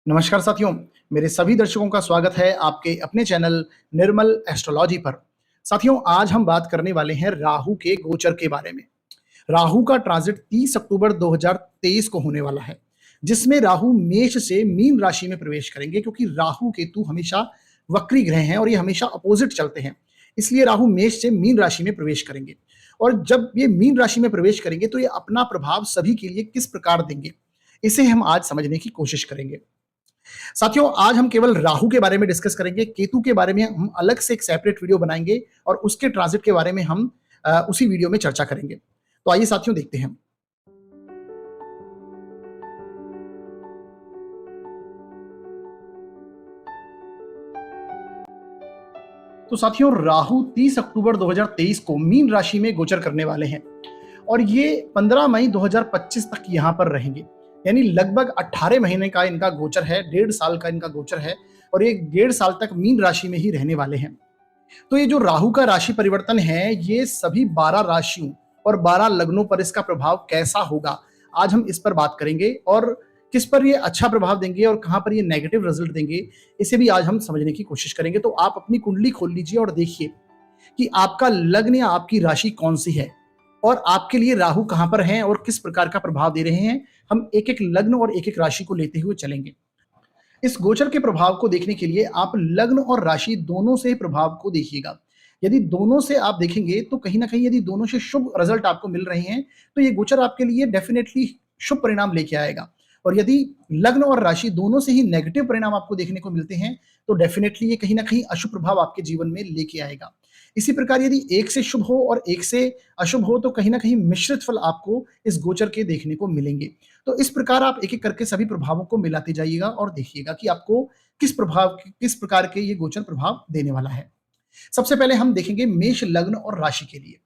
नमस्कार साथियों, मेरे सभी दर्शकों का स्वागत है आपके अपने चैनल निर्मल एस्ट्रोलॉजी पर। साथियों, आज हम बात करने वाले हैं राहु के गोचर के बारे में। राहु का ट्रांजिट 30 अक्टूबर 2023 को होने वाला है, जिसमें राहु मेष से मीन राशि में प्रवेश करेंगे, क्योंकि राहु केतु हमेशा वक्री ग्रह हैं और ये हमेशा अपोजिट चलते हैं। इसलिए राहु मेष से मीन राशि में प्रवेश करेंगे और जब ये मीन राशि में प्रवेश करेंगे तो ये अपना प्रभाव सभी के लिए किस प्रकार देंगे, इसे हम आज समझने की कोशिश करेंगे। साथियों, आज हम केवल राहु के बारे में डिस्कस करेंगे। केतु के बारे में हम अलग से एक सेपरेट वीडियो बनाएंगे और उसके ट्रांजिट के बारे में हम उसी वीडियो में चर्चा करेंगे। तो आइए साथियों, देखते हैं। तो साथियों, राहु 30 अक्टूबर 2023 को मीन राशि में गोचर करने वाले हैं और ये 15 मई 2025 तक यहां पर रहेंगे। यानी लगभग 18 महीने का इनका गोचर है, 1.5 साल का इनका गोचर है और ये 1.5 साल तक मीन राशि में ही रहने वाले हैं। तो ये जो राहु का राशि परिवर्तन है, ये सभी 12 राशियों और 12 लग्नों पर इसका प्रभाव कैसा होगा, आज हम इस पर बात करेंगे और किस पर ये अच्छा प्रभाव देंगे और कहां पर ये नेगेटिव रिजल्ट देंगे, इसे भी आज हम समझने की कोशिश करेंगे। तो आप अपनी कुंडली खोल लीजिए और देखिए कि आपका लग्न या आपकी राशि कौन सी है और आपके लिए राहु कहां पर हैं और किस प्रकार का प्रभाव दे रहे हैं। हम एक एक लग्न और एक एक राशि को लेते हुए चलेंगे। इस गोचर के प्रभाव को देखने के लिए आप लग्न और राशि दोनों से प्रभाव को देखिएगा। यदि दोनों से आप देखेंगे तो कहीं ना कहीं यदि दोनों से शुभ रिजल्ट आपको मिल रहे हैं तो ये गोचर आपके लिए डेफिनेटली शुभ परिणाम लेके आएगा। और यदि लग्न और राशि दोनों से ही नेगेटिव परिणाम आपको देखने को मिलते हैं तो डेफिनेटली ये कहीं ना कहीं अशुभ प्रभाव आपके जीवन में लेके आएगा। इसी प्रकार यदि एक से शुभ हो और एक से अशुभ हो तो कहीं ना कहीं मिश्रित फल आपको इस गोचर के देखने को मिलेंगे। तो इस प्रकार आप एक एक करके सभी प्रभावों को मिलाते जाइएगा और देखिएगा कि आपको किस प्रकार के ये गोचर प्रभाव देने वाला है। सबसे पहले हम देखेंगे मेष लग्न और राशि के लिए।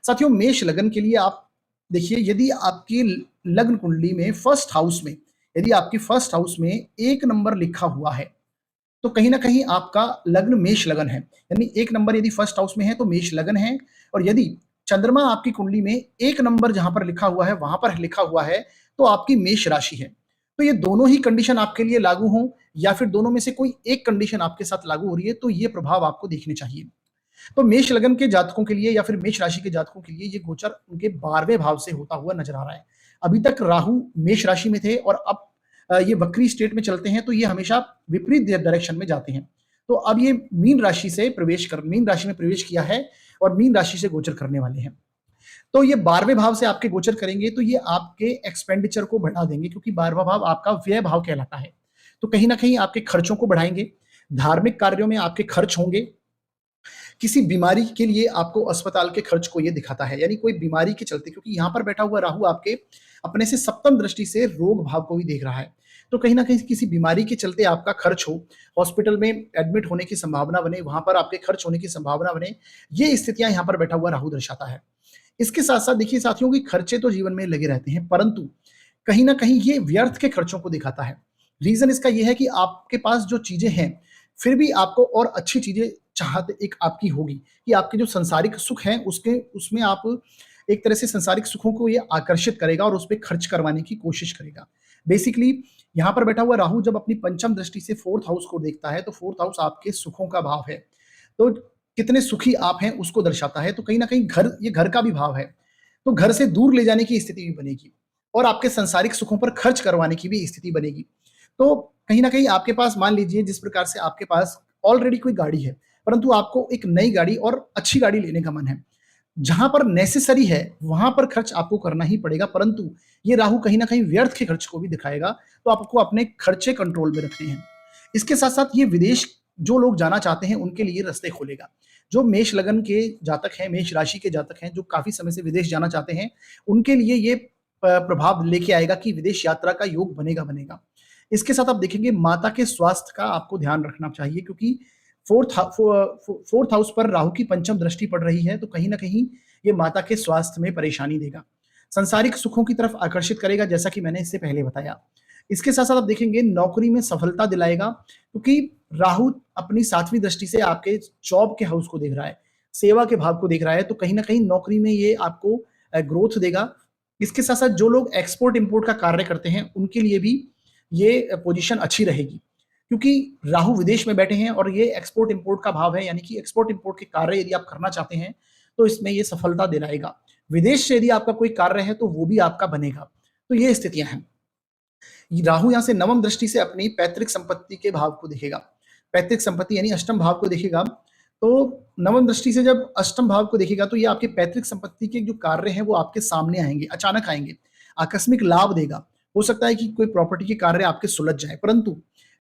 साथियों, मेष लग्न के लिए आप देखिए, यदि आपकी लग्न कुंडली में फर्स्ट हाउस में, यदि आपकी फर्स्ट हाउस में 1 नंबर लिखा हुआ है तो कहीं ना कहीं आपका लग्न मेष लग्न है। यानी 1 नंबर यदि फर्स्ट हाउस में है तो मेष लग्न है। और यदि चंद्रमा आपकी कुंडली में 1 नंबर जहां पर लिखा हुआ है वहां पर लिखा हुआ है तो आपकी मेष राशि है। तो ये दोनों ही कंडीशन आपके लिए लागू हो या फिर दोनों में से कोई एक कंडीशन आपके साथ लागू हो रही है तो ये प्रभाव आपको देखने चाहिए। तो मेष लग्न के जातकों के लिए या फिर मेष राशि के जातकों के लिए ये गोचर उनके 12वें भाव से होता हुआ नजर आ रहा है। अभी तक राहु मेष राशि में थे और अब ये वक्री स्टेट में चलते हैं तो ये हमेशा विपरीत डायरेक्शन में जाते हैं। तो अब ये मीन राशि में प्रवेश किया है और मीन राशि से गोचर करने वाले हैं। तो ये 12वें भाव से आपके गोचर करेंगे तो ये आपके एक्सपेंडिचर को बढ़ा देंगे, क्योंकि 12वां भाव आपका व्यय भाव कहलाता है। तो कहीं ना कहीं आपके खर्चों को बढ़ाएंगे, धार्मिक कार्यों में आपके खर्च होंगे, किसी बीमारी के लिए आपको अस्पताल के खर्च को ये दिखाता है। यानी कोई बीमारी के चलते, क्योंकि यहाँ पर बैठा हुआ राहु आपके अपने से सप्तम दृष्टि से रोग भाव को भी देख रहा है, तो कहीं ना कहीं किसी बीमारी के चलते आपका खर्च हो, हॉस्पिटल में एडमिट होने की संभावना बने, वहां पर आपके खर्च होने की संभावना बने, ये स्थितियां यहाँ पर बैठा हुआ राहु दर्शाता है। इसके साथ साथ देखिए साथियों की खर्चे तो जीवन में लगे रहते हैं, परंतु कहीं ना कहीं ये व्यर्थ के खर्चों को दिखाता है। रीजन इसका यह है कि आपके पास जो चीजें हैं फिर भी आपको और अच्छी चीजें चाहत एक आपकी होगी कि आपके जो संसारिक सुख हैं उसमें आप एक तरह से संसारिक सुखों को ये आकर्षित करेगा और उस पर खर्च करवाने की कोशिश करेगा। बेसिकली यहाँ पर बैठा हुआ राहु जब अपनी पंचम दृष्टि से 4th हाउस को देखता है तो 4th हाउस आपके सुखों का भाव है। तो कितने सुखी आप हैं उसको दर्शाता है। तो कहीं ना कहीं ये घर का भी भाव है, तो घर से दूर ले जाने की स्थिति भी बनेगी और आपके संसारिक सुखों पर खर्च करवाने की भी स्थिति बनेगी। तो कहीं ना कहीं आपके पास, मान लीजिए जिस प्रकार से आपके पास ऑलरेडी कोई गाड़ी है परंतु आपको एक नई गाड़ी और अच्छी गाड़ी लेने का मन है, जहां पर नेसेसरी है वहां पर खर्च आपको करना ही पड़ेगा, परंतु ये राहु कहीं ना कहीं व्यर्थ के खर्च को भी दिखाएगा। तो आपको अपने खर्चे कंट्रोल में रखने हैं। इसके साथ साथ ये विदेश जो लोग जाना चाहते हैं उनके लिए रास्ते खोलेगा। जो मेष लगन के जातक हैं, मेष राशि के जातक हैं, जो काफी समय से विदेश जाना चाहते हैं, उनके लिए ये प्रभाव लेके आएगा कि विदेश यात्रा का योग बनेगा। इसके साथ आप देखेंगे माता के स्वास्थ्य का आपको ध्यान रखना चाहिए, क्योंकि फोर्थ हाउस पर राहु की पंचम दृष्टि पड़ रही है तो कहीं ना कहीं ये माता के स्वास्थ्य में परेशानी देगा, संसारिक सुखों की तरफ आकर्षित करेगा, जैसा कि मैंने इससे पहले बताया। इसके साथ साथ आप देखेंगे नौकरी में सफलता दिलाएगा, क्योंकि राहु अपनी 7वीं दृष्टि से आपके जॉब के हाउस को देख रहा है, सेवा के भाव को देख रहा है, तो कहीं ना कहीं नौकरी में ये आपको ग्रोथ देगा। इसके साथ साथ जो लोग एक्सपोर्ट इंपोर्ट का कार्य करते हैं उनके लिए भी ये पोजीशन अच्छी रहेगी, क्योंकि राहु विदेश में बैठे हैं और ये एक्सपोर्ट इंपोर्ट का भाव है, यानी कि एक्सपोर्ट इंपोर्ट के कार्य यदि आप करना चाहते हैं तो इसमें ये सफलता दिलाएगा। विदेश से यदि आपका कोई कार्य है तो वो भी आपका बनेगा। तो ये स्थितियां हैं। राहु यहां से नवम दृष्टि से अपनी पैतृक संपत्ति के भाव को देखेगा, पैतृक संपत्ति यानी अष्टम भाव को देखेगा। तो नवम दृष्टि से जब अष्टम भाव को देखेगा तो ये आपके पैतृक संपत्ति के जो कार्य हैं वो आपके सामने आएंगे, अचानक आएंगे, आकस्मिक लाभ देगा। हो सकता है कि कोई प्रॉपर्टी के कार्य आपके सुलझ जाए, परंतु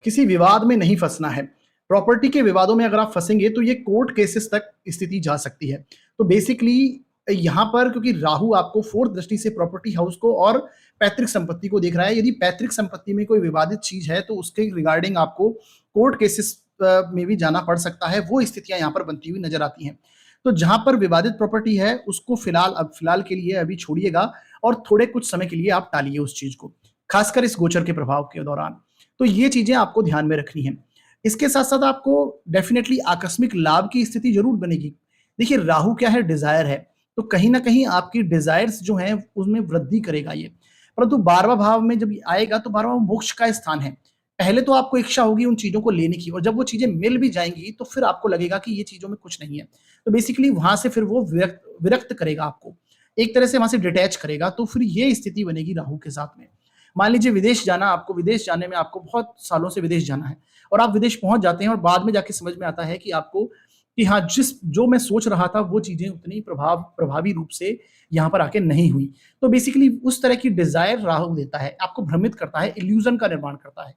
किसी विवाद में नहीं फंसना है। प्रॉपर्टी के विवादों में अगर आप फंसेंगे तो ये कोर्ट केसेस तक स्थिति जा सकती है। तो बेसिकली यहां पर क्योंकि राहु आपको फोर्थ दृष्टि से प्रॉपर्टी हाउस को और पैतृक संपत्ति को देख रहा है, यदि पैतृक संपत्ति में कोई विवादित चीज है तो उसके रिगार्डिंग आपको कोर्ट केसेस में भी जाना पड़ सकता है। वो स्थितियां यहां पर बनती हुई नजर आती हैं। तो जहां पर विवादित प्रॉपर्टी है उसको फिलहाल के लिए अभी छोड़िएगा और थोड़े कुछ समय के लिए आप टालिए उस चीज को, खासकर इस गोचर के प्रभाव के दौरान। तो ये चीजें आपको ध्यान में रखनी है। इसके साथ साथ आपको डेफिनेटली आकस्मिक लाभ की स्थिति जरूर बनेगी। देखिए राहु क्या है, डिजायर है, तो कहीं ना कहीं आपकी डिजायर्स जो हैं उसमें वृद्धि करेगा ये। परंतु 12वां भाव में जब आएगा तो 12वां मोक्ष का स्थान है। पहले तो आपको इच्छा होगी उन चीजों को लेने की, और जब वो चीजें मिल भी जाएंगी तो फिर आपको लगेगा कि ये चीजों में कुछ नहीं है। तो बेसिकली वहां से फिर वो विरक्त करेगा आपको, एक तरह से वहां से डिटैच करेगा। तो फिर ये स्थिति बनेगी राहु के साथ में। मान लीजिए विदेश जाना, आपको विदेश जाने में आपको बहुत सालों से विदेश जाना है और आप विदेश पहुंच जाते हैं और बाद में जाके समझ में आता है कि आपको कि हाँ जो मैं सोच रहा था वो चीजें उतनी प्रभावी रूप से यहाँ पर आके नहीं हुई। तो बेसिकली उस तरह की डिजायर राहु देता है, आपको भ्रमित करता है, इल्यूजन का निर्माण करता है।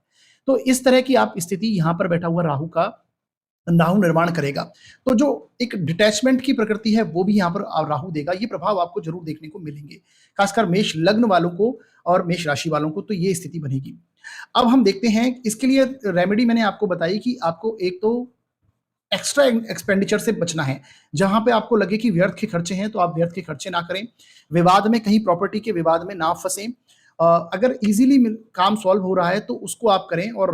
तो इस तरह की आप स्थिति यहाँ पर बैठा हुआ राहु निर्माण करेगा। तो जो एक डिटैचमेंट की प्रकृति है वो भी यहाँ पर राहु देगा। ये प्रभाव आपको जरूर देखने को मिलेंगे, खासकर मेष लग्न वालों को और मेष राशि वालों को। तो ये स्थिति बनेगी। अब हम देखते हैं इसके लिए रेमेडी मैंने आपको बताई कि आपको एक तो एक्स्ट्रा एक्सपेंडिचर से बचना है। जहां पे आपको लगे कि व्यर्थ के खर्चे हैं तो आप व्यर्थ के खर्चे ना करें। विवाद में, कहीं प्रॉपर्टी के विवाद में ना फंसे। अगर इजीली काम सॉल्व हो रहा है तो उसको आप करें और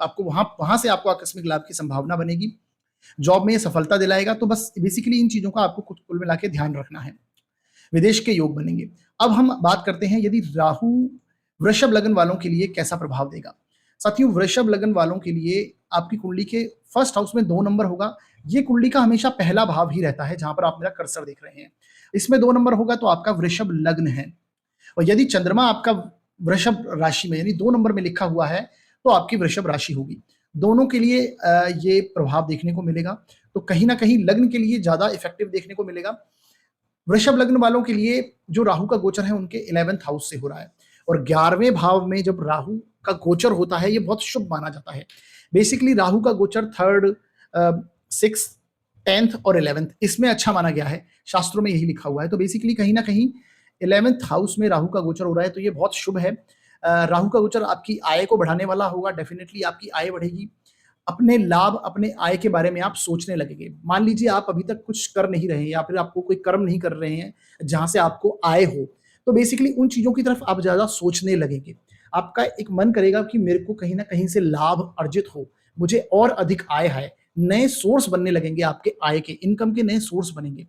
आपको वहां से आपको आकस्मिक लाभ की संभावना बनेगी। जॉब में सफलता दिलाएगा। तो बस बेसिकली इन चीजों का आपको कुल मिला के ध्यान रखना है। विदेश के योग बनेंगे। अब हम बात करते हैं यदि राहु वृषभ लग्न वालों के लिए कैसा प्रभाव देगा। साथियों वृषभ लग्न वालों के लिए आपकी कुंडली के फर्स्ट हाउस में 2 नंबर होगा। ये कुंडली का हमेशा पहला भाव ही रहता है, जहां पर आप मेरा कर्सर देख रहे हैं। इसमें 2 नंबर होगा तो आपका वृषभ लग्न है। और यदि चंद्रमा आपका वृषभ राशि में यानी 2 नंबर में लिखा हुआ है तो आपकी वृषभ राशि होगी। दोनों के लिए ये प्रभाव देखने को मिलेगा। तो कहीं ना कहीं लग्न के लिए ज्यादा इफेक्टिव देखने को मिलेगा। वृषभ लग्न वालों के लिए जो राहु का गोचर है उनके 11th हाउस से हो रहा है, और 11वें भाव में जब राहु का गोचर होता है ये बहुत शुभ माना जाता है। बेसिकली राहु का गोचर 3rd, 6th, 10th और 11th इसमें अच्छा माना गया है, शास्त्रों में यही लिखा हुआ है। तो बेसिकली कहीं ना कहीं 11th हाउस में राहु का गोचर हो रहा है तो ये बहुत शुभ है। राहु का गोचर आपकी आय को बढ़ाने वाला होगा। डेफिनेटली आपकी आय बढ़ेगी। अपने लाभ, अपने आय के बारे में आप सोचने लगेंगे। मान लीजिए आप अभी तक कुछ कर नहीं रहे हैं या फिर आपको कोई कर्म नहीं कर रहे हैं जहां से आपको आय हो, तो बेसिकली उन चीजों की तरफ आप ज्यादा सोचने लगेंगे। आपका एक मन करेगा कि मेरे को कहीं ना कहीं से लाभ अर्जित हो, मुझे और अधिक आय है। नए सोर्स बनने लगेंगे, आपके आय के, इनकम के नए सोर्स बनेंगे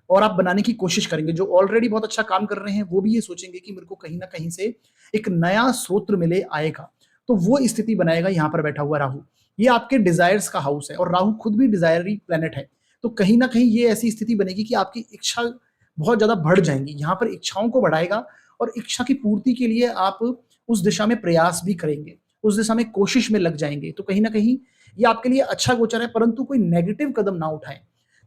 और आप बनाने की कोशिश करेंगे। जो ऑलरेडी बहुत अच्छा काम कर रहे हैं वो भी ये सोचेंगे कि मेरे को कहीं ना कहीं से एक नया स्रोत मिले आय का। तो वो स्थिति बनाएगा यहाँ पर बैठा हुआ राहु। ये आपके डिजायर्स का हाउस है और राहु खुद भी डिजायरी प्लेनेट है। तो कहीं ना कहीं ये ऐसी स्थिति बनेगी कि आपकी इच्छा बहुत ज्यादा बढ़ जाएंगी। यहाँ पर इच्छाओं को बढ़ाएगा और इच्छा की पूर्ति के लिए आप उस दिशा में प्रयास भी करेंगे, उस दिशा में कोशिश में लग जाएंगे। तो कहीं ना कहीं ये आपके लिए अच्छा गोचर है, परंतु कोई नेगेटिव कदम ना उठाएं,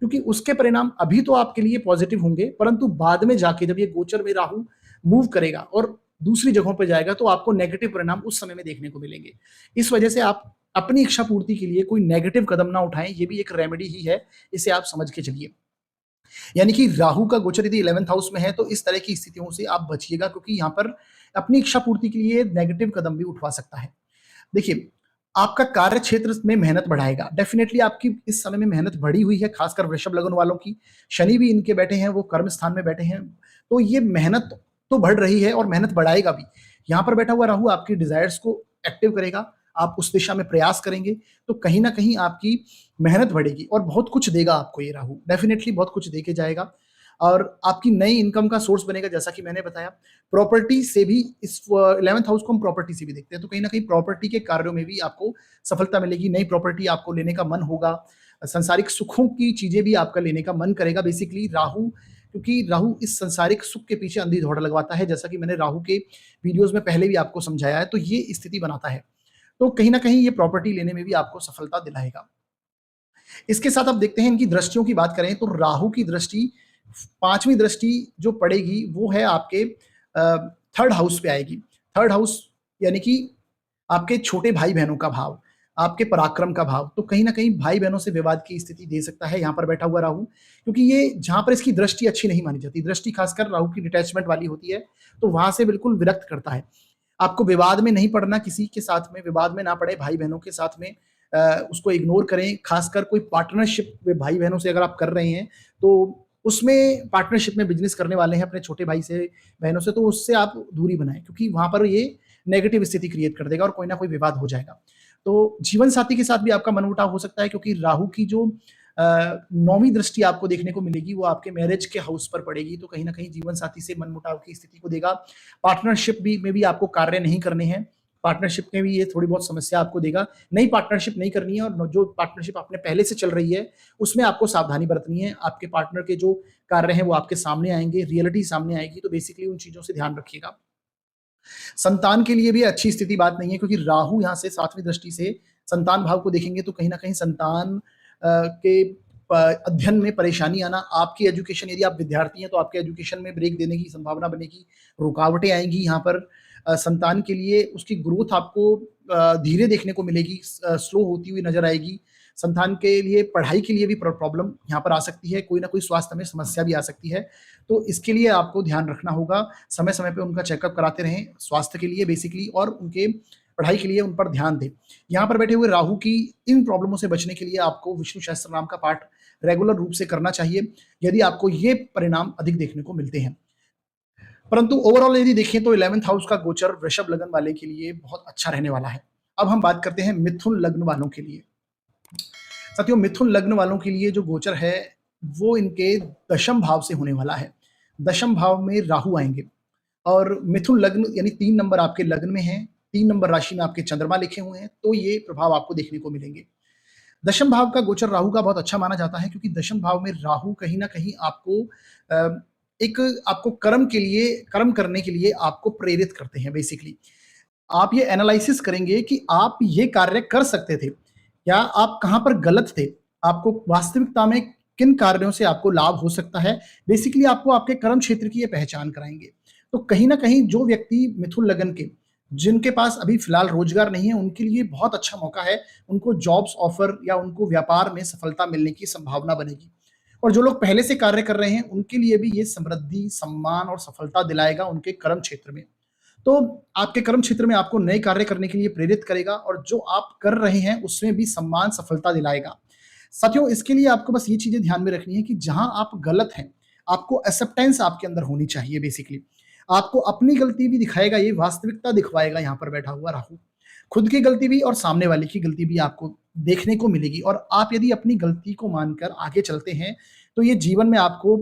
क्योंकि उसके परिणाम अभी तो आपके लिए पॉजिटिव होंगे, परंतु बाद में जाके जब ये गोचर में राहु मूव करेगा और दूसरी जगहों पर जाएगा तो आपको नेगेटिव परिणाम उस समय में देखने को मिलेंगे। इस वजह से आप अपनी इच्छा पूर्ति के लिए कोई नेगेटिव कदम ना उठाएं। ये भी एक रेमेडी ही है, इसे आप समझ के चलिए। यानी कि राहु का गोचर यदि 11th हाउस में है तो इस तरह की स्थितियों से आप बचिएगा, क्योंकि यहाँ पर अपनी इच्छा पूर्ति के लिए नेगेटिव कदम भी उठवा सकता है। देखिए आपका कार्य क्षेत्र में मेहनत बढ़ाएगा। डेफिनेटली आपकी इस समय में मेहनत बढ़ी हुई है, खासकर वृषभ लग्न वालों की। शनि भी इनके बैठे हैं, वो कर्म स्थान में बैठे हैं, तो ये मेहनत तो बढ़ रही है और मेहनत बढ़ाएगा भी। यहाँ पर बैठा हुआ राहु आपकी डिजायर्स को एक्टिव करेगा, आप उस दिशा में प्रयास करेंगे तो कहीं ना कहीं आपकी मेहनत बढ़ेगी और बहुत कुछ देगा आपको ये राहु। डेफिनेटली बहुत कुछ देके जाएगा। और आपकी नई इनकम का सोर्स बनेगा, जैसा कि मैंने बताया। प्रॉपर्टी से भी इस 11th हाउस को हम प्रॉपर्टी से भी देखते हैं, तो कहीं ना कहीं प्रॉपर्टी के कार्यों में भी आपको सफलता मिलेगी। नई प्रॉपर्टी आपको लेने का मन होगा, संसारिक सुखों की चीजें भी आपका लेने का मन करेगा। बेसिकली राहु, क्योंकि राहु इस संसारिक सुख के पीछे अंधी दौड़ लगवाता है, जैसा कि मैंने राहु के वीडियोस में पहले भी आपको समझाया है, तो ये स्थिति बनाता है। तो कहीं ना कहीं ये प्रॉपर्टी लेने में भी आपको सफलता दिलाएगा। इसके साथ अब देखते हैं इनकी दृष्टियों की बात करें, तो राहु की दृष्टि, पांचवी दृष्टि जो पड़ेगी वो है आपके थर्ड हाउस पे आएगी। थर्ड हाउस यानी कि आपके छोटे भाई बहनों का भाव, आपके पराक्रम का भाव। तो कहीं ना कहीं भाई बहनों से विवाद की स्थिति दे सकता है यहाँ पर बैठा हुआ राहु, क्योंकि ये जहां पर इसकी दृष्टि अच्छी नहीं मानी जाती, दृष्टि खासकर राहु की डिटैचमेंट वाली होती है, तो वहां से बिल्कुल विरक्त करता है। आपको विवाद में नहीं पड़ना, किसी के साथ में विवाद में ना पड़े, भाई बहनों के साथ में उसको इग्नोर करें। खासकर कोई पार्टनरशिप भाई बहनों से अगर आप कर रहे हैं, तो उसमें पार्टनरशिप में बिजनेस करने वाले हैं अपने छोटे भाई से, बहनों से, तो उससे आप दूरी बनाएं, क्योंकि वहां पर ये नेगेटिव स्थिति क्रिएट कर देगा और कोई ना कोई विवाद हो जाएगा। तो जीवन साथी के साथ भी आपका मनमुटाव हो सकता है, क्योंकि राहु की जो नौवीं दृष्टि आपको देखने को मिलेगी वो आपके मैरिज के हाउस पर पड़ेगी, तो कहीं ना कहीं जीवन साथी से मनमुटाव की स्थिति को देगा। पार्टनरशिप भी में भी आपको कार्य नहीं करने हैं, पार्टनरशिप में भी ये थोड़ी बहुत समस्या आपको देगा। नई पार्टनरशिप नहीं करनी है, और जो पार्टनरशिप आपने पहले से चल रही है उसमें आपको सावधानी बरतनी है। आपके पार्टनर के जो कार्य हैं वो आपके सामने आएंगे, रियलिटी सामने आएगी, तो बेसिकली उन चीजों से ध्यान रखिएगा। संतान के लिए भी अच्छी स्थिति बात नहीं है, क्योंकि राहु यहाँ से सातवीं दृष्टि से संतान भाव को देखेंगे, तो कहीं ना कहीं संतान के अध्ययन में परेशानी आना, आपकी एजुकेशन, यदि आप विद्यार्थी हैं तो आपके एजुकेशन में ब्रेक देने की संभावना बनेगी, रुकावटें आएंगी यहाँ पर। संतान के लिए उसकी ग्रोथ आपको धीरे देखने को मिलेगी, स्लो होती हुई नजर आएगी। संतान के लिए पढ़ाई के लिए भी प्रॉब्लम यहाँ पर आ सकती है, कोई ना कोई स्वास्थ्य में समस्या भी आ सकती है, तो इसके लिए आपको ध्यान रखना होगा। समय समय पे उनका चेकअप कराते रहें स्वास्थ्य के लिए बेसिकली, और उनके पढ़ाई के लिए उन पर ध्यान दें। यहाँ पर बैठे हुए राहु की इन प्रॉब्लमों से बचने के लिए आपको विष्णु सहस्त्र नाम का पाठ रेगुलर रूप से करना चाहिए, यदि आपको ये परिणाम अधिक देखने को मिलते हैं। परंतु ओवरऑल यदि देखें तो 11th हाउस का गोचर वृषभ लग्न वाले के लिए बहुत अच्छा रहने वाला है। अब हम बात करते हैं मिथुन लग्न वालों के लिए। साथियों, मिथुन लग्न वालों के लिए जो गोचर है वो इनके दशम भाव से होने वाला है। दशम भाव में राहु आएंगे, और मिथुन लग्न यानी 3 नंबर आपके लग्न में है, 3 नंबर राशि में आपके चंद्रमा लिखे हुए हैं, तो ये प्रभाव आपको देखने को मिलेंगे। दशम भाव का गोचर राहु का बहुत अच्छा माना जाता है, क्योंकि दशम भाव में राहु कहीं ना कहीं आपको एक आपको कर्म करने के लिए आपको प्रेरित करते हैं। बेसिकली आप ये एनालिसिस करेंगे कि आप ये कार्य कर सकते थे या आप कहां पर गलत थे, आपको वास्तविकता में किन कार्यों से आपको लाभ हो सकता है। बेसिकली आपको आपके कर्म क्षेत्र की ये पहचान कराएंगे। तो कहीं ना कहीं जो व्यक्ति मिथुन लगन के, जिनके पास अभी फिलहाल रोजगार नहीं है, उनके लिए बहुत अच्छा मौका है, उनको जॉब्स ऑफर या उनको व्यापार में सफलता मिलने की संभावना बनेगी। और जो लोग पहले से कार्य कर रहे हैं उनके लिए भी ये समृद्धि, सम्मान और सफलता दिलाएगा उनके कर्म क्षेत्र में। तो आपके कर्म क्षेत्र में आपको नए कार्य करने के लिए प्रेरित करेगा, और जो आप कर रहे हैं उसमें भी सम्मान, सफलता दिलाएगा। साथियों, इसके लिए आपको बस ये चीजें ध्यान में रखनी है कि जहां आप गलत हैं, आपको एक्सेप्टेंस आपके अंदर होनी चाहिए। बेसिकली आपको अपनी गलती भी दिखाएगा, ये वास्तविकता दिखवाएगा यहाँ पर बैठा हुआ राहु। खुद की गलती भी और सामने वाले की गलती भी आपको देखने को मिलेगी, और आप यदि अपनी गलती को मानकर आगे चलते हैं तो ये जीवन में आपको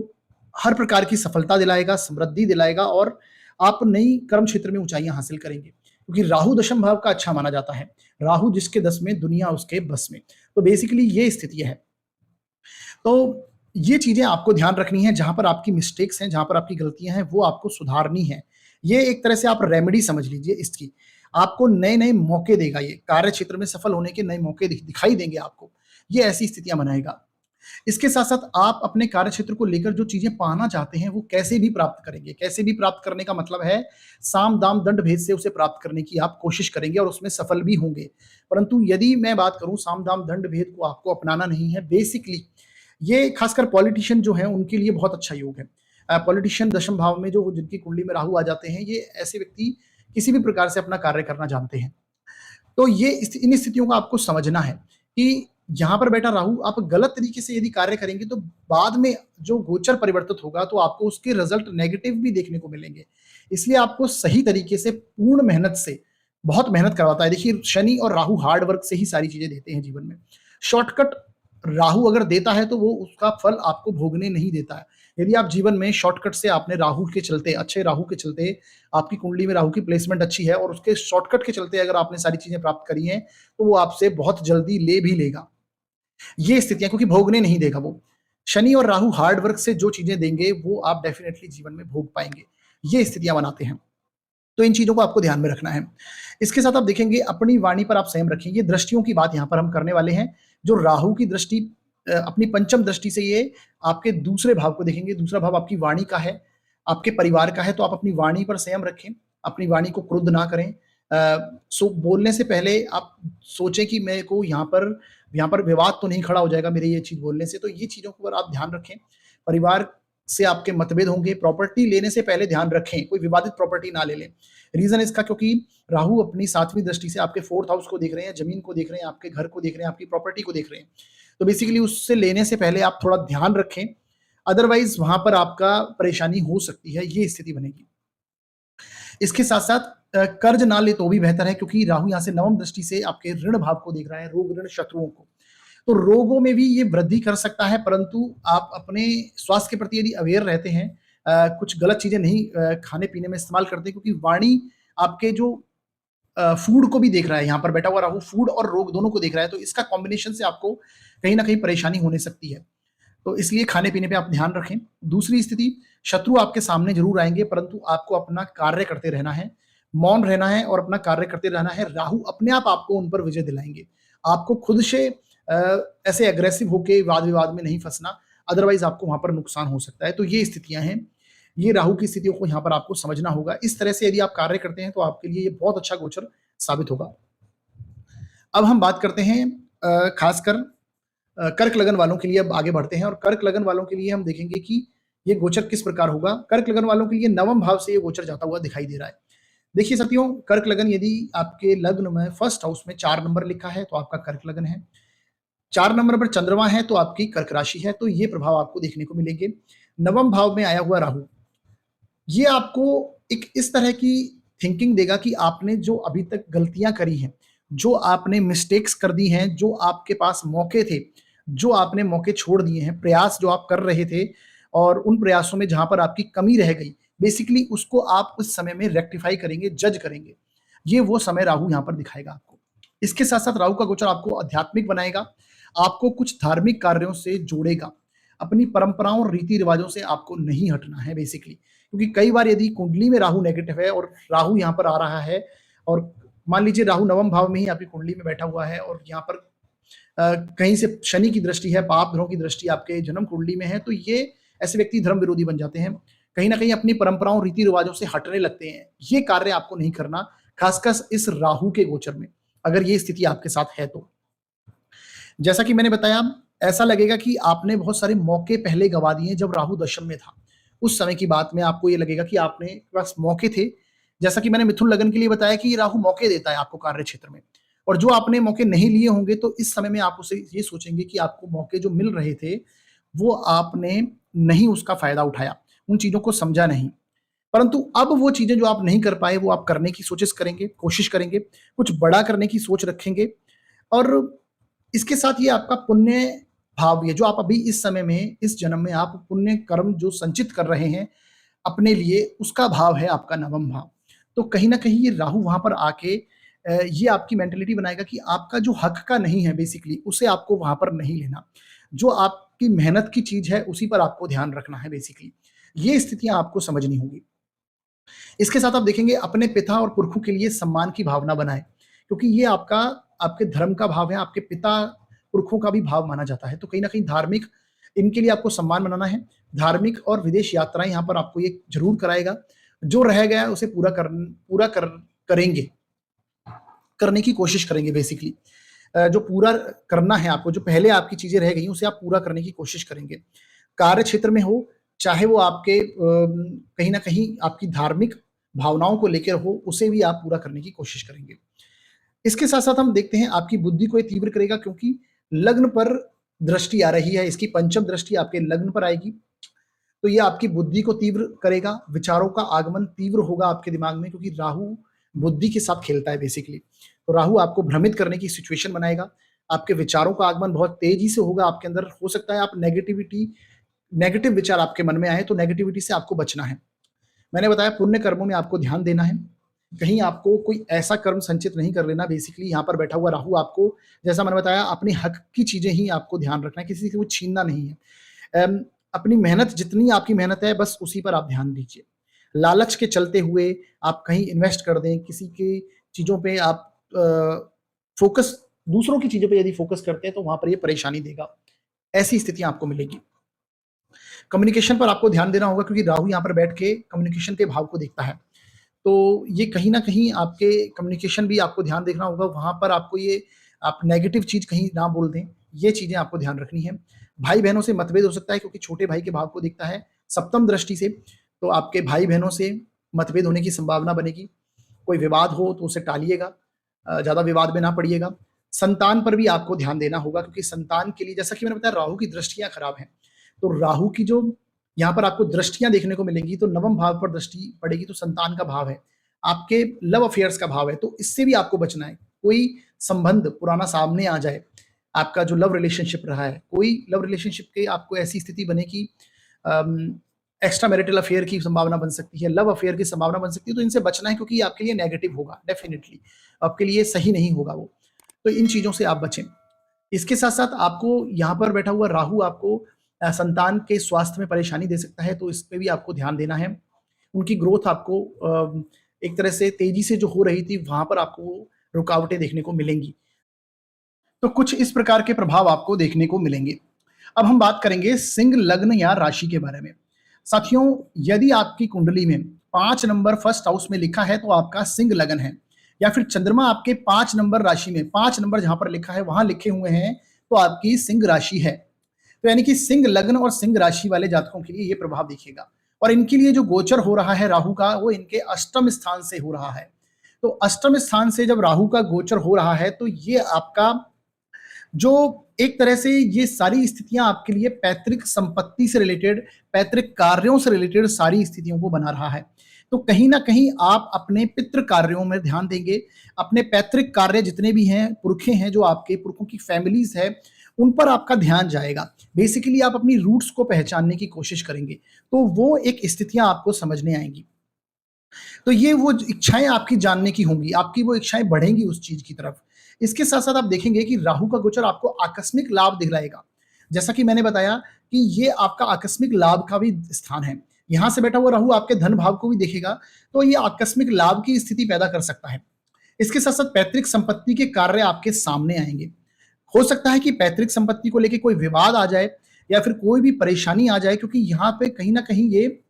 हर प्रकार की सफलता दिलाएगा, समृद्धि दिलाएगा, और आप नई कर्म क्षेत्र में ऊंचाइयां हासिल करेंगे, क्योंकि राहु दशम भाव का अच्छा माना जाता है। राहु जिसके 10 में, दुनिया उसके बस में। तो बेसिकली ये स्थिति है। तो ये चीजें आपको ध्यान रखनी है, जहां पर आपकी मिस्टेक्स हैं, जहां पर आपकी गलतियां हैं, वो आपको सुधारनी है। ये एक तरह से आप रेमेडी समझ लीजिए इसकी। आपको नए नए मौके देगा, ये कार्य क्षेत्र में सफल होने के नए मौके दिखाई देंगे आपको, ये ऐसी स्थितियां बनाएगा। इसके साथ साथ आप अपने कार्य क्षेत्र को लेकर जो चीजें पाना चाहते हैं वो कैसे भी प्राप्त करेंगे। कैसे भी प्राप्त करने का मतलब है साम दाम दंड भेद से उसे प्राप्त करने की आप कोशिश करेंगे और उसमें सफल भी होंगे। परंतु यदि मैं बात करूं, साम दाम दंड भेद को आपको अपनाना नहीं है। बेसिकली ये खासकर पॉलिटिशियन जो है उनके लिए बहुत अच्छा योग है। पॉलिटिशियन दशम भाव में जो जिनकी कुंडली में राहु आ जाते हैं, ये ऐसे व्यक्ति किसी भी प्रकार से अपना कार्य करना जानते हैं। तो ये इन स्थितियों को आपको समझना है कि यहाँ पर बैठा राहु, आप गलत तरीके से यदि कार्य करेंगे तो बाद में जो गोचर परिवर्तित होगा तो आपको उसके रिजल्ट नेगेटिव भी देखने को मिलेंगे। इसलिए आपको सही तरीके से, पूर्ण मेहनत से, बहुत मेहनत करवाता है। देखिए, शनि और राहु हार्ड वर्क से ही सारी चीजें देते हैं जीवन में। शॉर्टकट राहु अगर देता है तो वो उसका फल आपको भोगने नहीं देता है। यदि आप जीवन में शॉर्टकट से आपने राहु के चलते, अच्छे राहु के चलते, आपकी कुंडली में राहु की प्लेसमेंट अच्छी है और उसके शॉर्टकट के चलते अगर आपने सारी चीजें प्राप्त करी हैं, तो वो आपसे बहुत जल्दी ले भी लेगा। ये स्थितियां, क्योंकि भोगने नहीं देगा वो। शनि और राहु हार्ड वर्क से जो चीजें देंगे वो आप डेफिनेटली जीवन में भोग पाएंगे, ये स्थितियां बनाते हैं। तो इन चीजों को आपको ध्यान में रखना है। इसके साथ आप देखेंगे अपनी वाणी पर आप संयम रखें। ये दृष्टियों की बात यहाँ पर हम करने वाले हैं। जो राहु की दृष्टि अपनी पंचम दृष्टि से ये आपके दूसरे भाव को देखेंगे। दूसरा भाव आपकी वाणी का है, आपके परिवार का है, तो आप अपनी वाणी पर संयम रखें, अपनी वाणी को क्रुद्ध ना करें। बोलने से पहले आप सोचें कि मेरे को यहाँ पर विवाद तो नहीं खड़ा हो जाएगा मेरे ये चीज बोलने से, तो ये चीजों पर आप ध्यान रखें। परिवार से आपके मतभेद होंगे। प्रॉपर्टी लेने से पहले ध्यान रखें, कोई विवादित प्रॉपर्टी ना ले लें। रीजन इसका क्योंकि राहु अपनी 7वीं दृष्टि से आपके 4th हाउस को देख रहे हैं, जमीन को देख रहे हैं, आपके घर को देख रहे हैं, आपकी प्रॉपर्टी को देख रहे हैं। तो बेसिकली उससे लेने से पहले आप थोड़ा ध्यान रखें, अदरवाइज वहां पर आपका परेशानी हो सकती है, ये स्थिति बनेगी। इसके साथ साथ कर्ज ना ले तो भी बेहतर है, क्योंकि राहु यहाँ से नवम दृष्टि से आपके ऋण भाव को देख रहा है, रोग ऋण शत्रुओं को। तो रोगों में भी ये वृद्धि कर सकता है, परंतु आप अपने स्वास्थ्य के प्रति यदि अवेयर रहते हैं, कुछ गलत चीजें नहीं खाने पीने में इस्तेमाल करते, क्योंकि वाणी आपके जो फूड को भी देख रहा है, यहाँ पर बैठा हुआ राहु फूड और रोग दोनों को देख रहा है, तो इसका कॉम्बिनेशन से आपको कहीं ना कहीं परेशानी होने सकती है। तो इसलिए खाने पीने पे आप ध्यान रखें। दूसरी स्थिति, शत्रु आपके सामने जरूर आएंगे, परंतु आपको अपना कार्य करते रहना है, मौन रहना है और अपना कार्य करते रहना है। राहु अपने आप आपको उन पर विजय दिलाएंगे। आपको खुद से ऐसे एग्रेसिव होके वाद विवाद में नहीं फंसना, अदरवाइज आपको वहां पर नुकसान हो सकता है। तो ये स्थितियां हैं, ये राहु की स्थितियों को यहाँ पर आपको समझना होगा। इस तरह से यदि आप कार्य करते हैं तो आपके लिए ये बहुत अच्छा गोचर साबित होगा। अब हम बात करते हैं खासकर कर्क लगन वालों के लिए। अब आगे बढ़ते हैं और कर्क लगन वालों के लिए हम देखेंगे कि ये गोचर किस प्रकार होगा। कर्क लगन वालों के लिए नवम भाव से ये गोचर जाता हुआ दिखाई दे रहा है। देखिए साथियों, कर्क लगन यदि आपके लग्न में फर्स्ट हाउस में 4 नंबर लिखा है तो आपका कर्क लगन है। 4 नंबर पर चंद्रमा है तो आपकी कर्क राशि है। तो ये प्रभाव आपको देखने को मिलेंगे। नवम भाव में आया हुआ राहु, ये आपको एक इस तरह की थिंकिंग देगा कि आपने जो अभी तक गलतियां करी हैं, जो आपने मिस्टेक्स कर दी हैं, जो आपके पास मौके थे, जो आपने मौके छोड़ दिए हैं, प्रयास जो आप कर रहे थे और उन प्रयासों में जहां पर आपकी कमी रह गई, बेसिकली उसको आप उस समय में रेक्टिफाई करेंगे, जज करेंगे। ये वो समय राहु यहां पर दिखाएगा आपको। इसके साथ साथ राहु का गोचर आपको आध्यात्मिक बनाएगा, आपको कुछ धार्मिक कार्यों से जोड़ेगा। अपनी परंपराओं और रीति रिवाजों से आपको नहीं हटना है बेसिकली, क्योंकि कई बार यदि कुंडली में राहु नेगेटिव है और राहु यहाँ पर आ रहा है, और मान लीजिए राहु नवम भाव में ही आपकी कुंडली में बैठा हुआ है और यहाँ पर कहीं से शनि की दृष्टि है, पाप ग्रहों की दृष्टि आपके जन्म कुंडली में है, तो ये ऐसे व्यक्ति धर्म विरोधी बन जाते हैं, कहीं ना कहीं अपनी परंपराओं रीति रिवाजों से हटने लगते हैं। ये कार्य आपको नहीं करना, खासकर इस राहु के गोचर में अगर ये स्थिति आपके साथ है तो। जैसा कि मैंने बताया, ऐसा लगेगा कि आपने बहुत सारे मौके पहले गवा दिए जब राहु दशम में था। उस समय की बात में आपको ये लगेगा कि आपने पास मौके थे। जैसा कि मैंने मिथुन लगन के लिए बताया कि राहु मौके देता है आपको कार्य क्षेत्र में, और जो आपने मौके नहीं लिए होंगे तो इस समय में आप उसे ये सोचेंगे कि आपको मौके जो मिल रहे थे वो आपने नहीं उसका फायदा उठाया, उन चीजों को समझा नहीं। परंतु अब वो चीजें जो आप नहीं कर पाए वो आप करने की कोशिश करेंगे, कुछ बड़ा करने की सोच रखेंगे। और इसके साथ ये आपका पुण्य भाव भी है, जो आप अभी इस समय में, इस जन्म में आप पुण्य कर्म जो संचित कर रहे हैं अपने लिए, उसका भाव है आपका नवम भाव। तो कहीं ना कहीं ये राहु वहां पर आके ये आपकी मेंटेलिटी बनाएगा कि आपका जो हक का नहीं है बेसिकली, उसे आपको वहां पर नहीं लेना। जो आपकी मेहनत की चीज है उसी पर आपको ध्यान रखना है बेसिकली। ये स्थितियां आपको समझनी होंगी। इसके साथ आप देखेंगे अपने पिता और पुरखों के लिए सम्मान की भावना बनाएं, क्योंकि ये आपके धर्म का भाव है, आपके पिता पुरखों का भी भाव माना जाता है। तो कहीं ना कहीं धार्मिक, इनके लिए आपको सम्मान बनाना है। धार्मिक और विदेश यात्राएं यहाँ पर आपको ये जरूर कराएगा। जो रह गया है उसे करेंगे, करने की कोशिश करेंगे बेसिकली। जो पूरा करना है आपको, जो पहले आपकी चीजें रह गई उसे आप पूरा करने की कोशिश करेंगे। कार्य क्षेत्र में हो, चाहे वो आपके कहीं ना कहीं आपकी धार्मिक भावनाओं को लेकर हो, उसे भी आप पूरा करने की कोशिश करेंगे। इसके साथ साथ हम देखते हैं आपकी बुद्धि को ये तीव्र करेगा, क्योंकि लग्न पर दृष्टि आ रही है, इसकी पंचम दृष्टि आपके लग्न पर आएगी। तो ये आपकी बुद्धि को तीव्र करेगा, विचारों का आगमन तीव्र होगा आपके दिमाग में, क्योंकि राहु बुद्धि के साथ खेलता है बेसिकली। तो राहु आपको भ्रमित करने की सिचुएशन बनाएगा। आपके विचारों का आगमन बहुत तेजी से होगा आपके अंदर। हो सकता है आप नेगेटिविटी नेगेटिव विचार आपके मन में आए तो नेगेटिविटी से आपको बचना है। मैंने बताया पुण्य कर्मों में आपको ध्यान देना है, कहीं आपको कोई ऐसा कर्म संचित नहीं कर लेना। बेसिकली यहाँ पर बैठा हुआ राहु आपको, जैसा मैंने बताया, अपने हक की चीजें ही आपको ध्यान रखना है, किसी से कुछ छीनना नहीं है। अपनी मेहनत, जितनी आपकी मेहनत है बस उसी पर आप ध्यान दीजिए। लालच के चलते हुए आप कहीं इन्वेस्ट कर दें, किसी की चीजों पे आप फोकस, दूसरों की चीजों पे यदि फोकस करते हैं तो वहां पर ये परेशानी देगा, ऐसी स्थितियां आपको मिलेगी। कम्युनिकेशन पर आपको ध्यान देना होगा, क्योंकि राहु यहाँ पर बैठ के कम्युनिकेशन के भाव को देखता है, तो ये कहीं ना कहीं आपके कम्युनिकेशन भी आपको ध्यान देखना होगा। वहां पर आपको ये, आप नेगेटिव चीज कहीं ना बोल दें, ये चीजें आपको ध्यान रखनी है। भाई बहनों से मतभेद हो सकता है, क्योंकि छोटे भाई के भाव को देखता है सप्तम दृष्टि से, तो आपके भाई बहनों से मतभेद होने की संभावना बनेगी। कोई विवाद हो तो उसे टालिएगा, ज्यादा विवाद में ना पड़िएगा। संतान पर भी आपको ध्यान देना होगा, क्योंकि संतान के लिए, जैसा कि मैंने बताया, राहु की दृष्टियां खराब हैं, तो राहु की जो यहाँ पर आपको दृष्टियां देखने को मिलेंगी, तो नवम भाव पर दृष्टि पड़ेगी, तो संतान का भाव है, आपके लव अफेयर्स का भाव है, तो इससे भी आपको बचना है। कोई संबंध पुराना सामने आ जाए, आपका जो लव रिलेशनशिप रहा है, कोई लव रिलेशनशिप के आपको ऐसी स्थिति बने कि एक्स्ट्रा मैरिटल अफेयर की संभावना बन सकती है, लव अफेयर की संभावना बन सकती है, तो इनसे बचना है, क्योंकि ये आपके लिए नेगेटिव होगा, डेफिनेटली आपके लिए सही नहीं होगा वो, तो इन चीजों से आप बचें। इसके साथ साथ आपको यहाँ पर बैठा हुआ राहु आपको संतान के स्वास्थ्य में परेशानी दे सकता है, तो इस पे भी आपको ध्यान देना है। उनकी ग्रोथ आपको एक तरह से तेजी से जो हो रही थी, वहां पर आपको रुकावटें देखने को मिलेंगी। तो कुछ इस प्रकार के प्रभाव आपको देखने को मिलेंगे। अब हम बात करेंगे सिंह लग्न या राशि के बारे में। साथियों, यदि आपकी कुंडली में 5 नंबर फर्स्ट हाउस में लिखा है तो आपका सिंह लग्न है, या फिर चंद्रमा आपके 5 नंबर राशि में, 5 नंबर जहां पर लिखा है वहां लिखे हुए हैं, तो आपकी सिंह राशि है। तो यानी कि सिंह लग्न और सिंह राशि वाले जातकों के लिए ये प्रभाव दिखेगा। और इनके लिए जो गोचर हो रहा है राहु का, वो इनके अष्टम स्थान से हो रहा है। तो अष्टम स्थान से जब राहु का गोचर हो रहा है, तो ये आपका जो एक तरह से ये सारी स्थितियां आपके लिए पैतृक संपत्ति से रिलेटेड, पैतृक कार्यों से रिलेटेड सारी स्थितियों को बना रहा है। तो कहीं ना कहीं आप अपने पितृ कार्यों में ध्यान देंगे, अपने पैतृक कार्य जितने भी हैं, पुरखे हैं, जो आपके पुरखों की फैमिलीज है, उन पर आपका ध्यान जाएगा। बेसिकली आप अपनी रूट्स को पहचानने की कोशिश करेंगे, तो वो एक स्थितियां आपको समझने आएंगी। तो ये वो इच्छाएं आपकी जानने की होंगी, आपकी वो इच्छाएं बढ़ेंगी उस चीज की तरफ। इसके साथ साथ आप देखेंगे कि राहु का गोचर आपको आकस्मिक लाभ दिलाएगा। जैसा कि मैंने बताया कि ये आपका आकस्मिक लाभ का भी स्थान है, यहां से बैठा हुआ राहु आपके धन भाव को भी देखेगा, तो ये आकस्मिक लाभ की स्थिति पैदा कर सकता है। इसके साथ साथ पैतृक संपत्ति के कार्य आपके सामने आएंगे। हो सकता है कि पैतृक संपत्ति को लेकर कोई विवाद आ जाए, या फिर कोई भी परेशानी आ जाए, क्योंकि यहाँ पे कहीं ना कहीं ये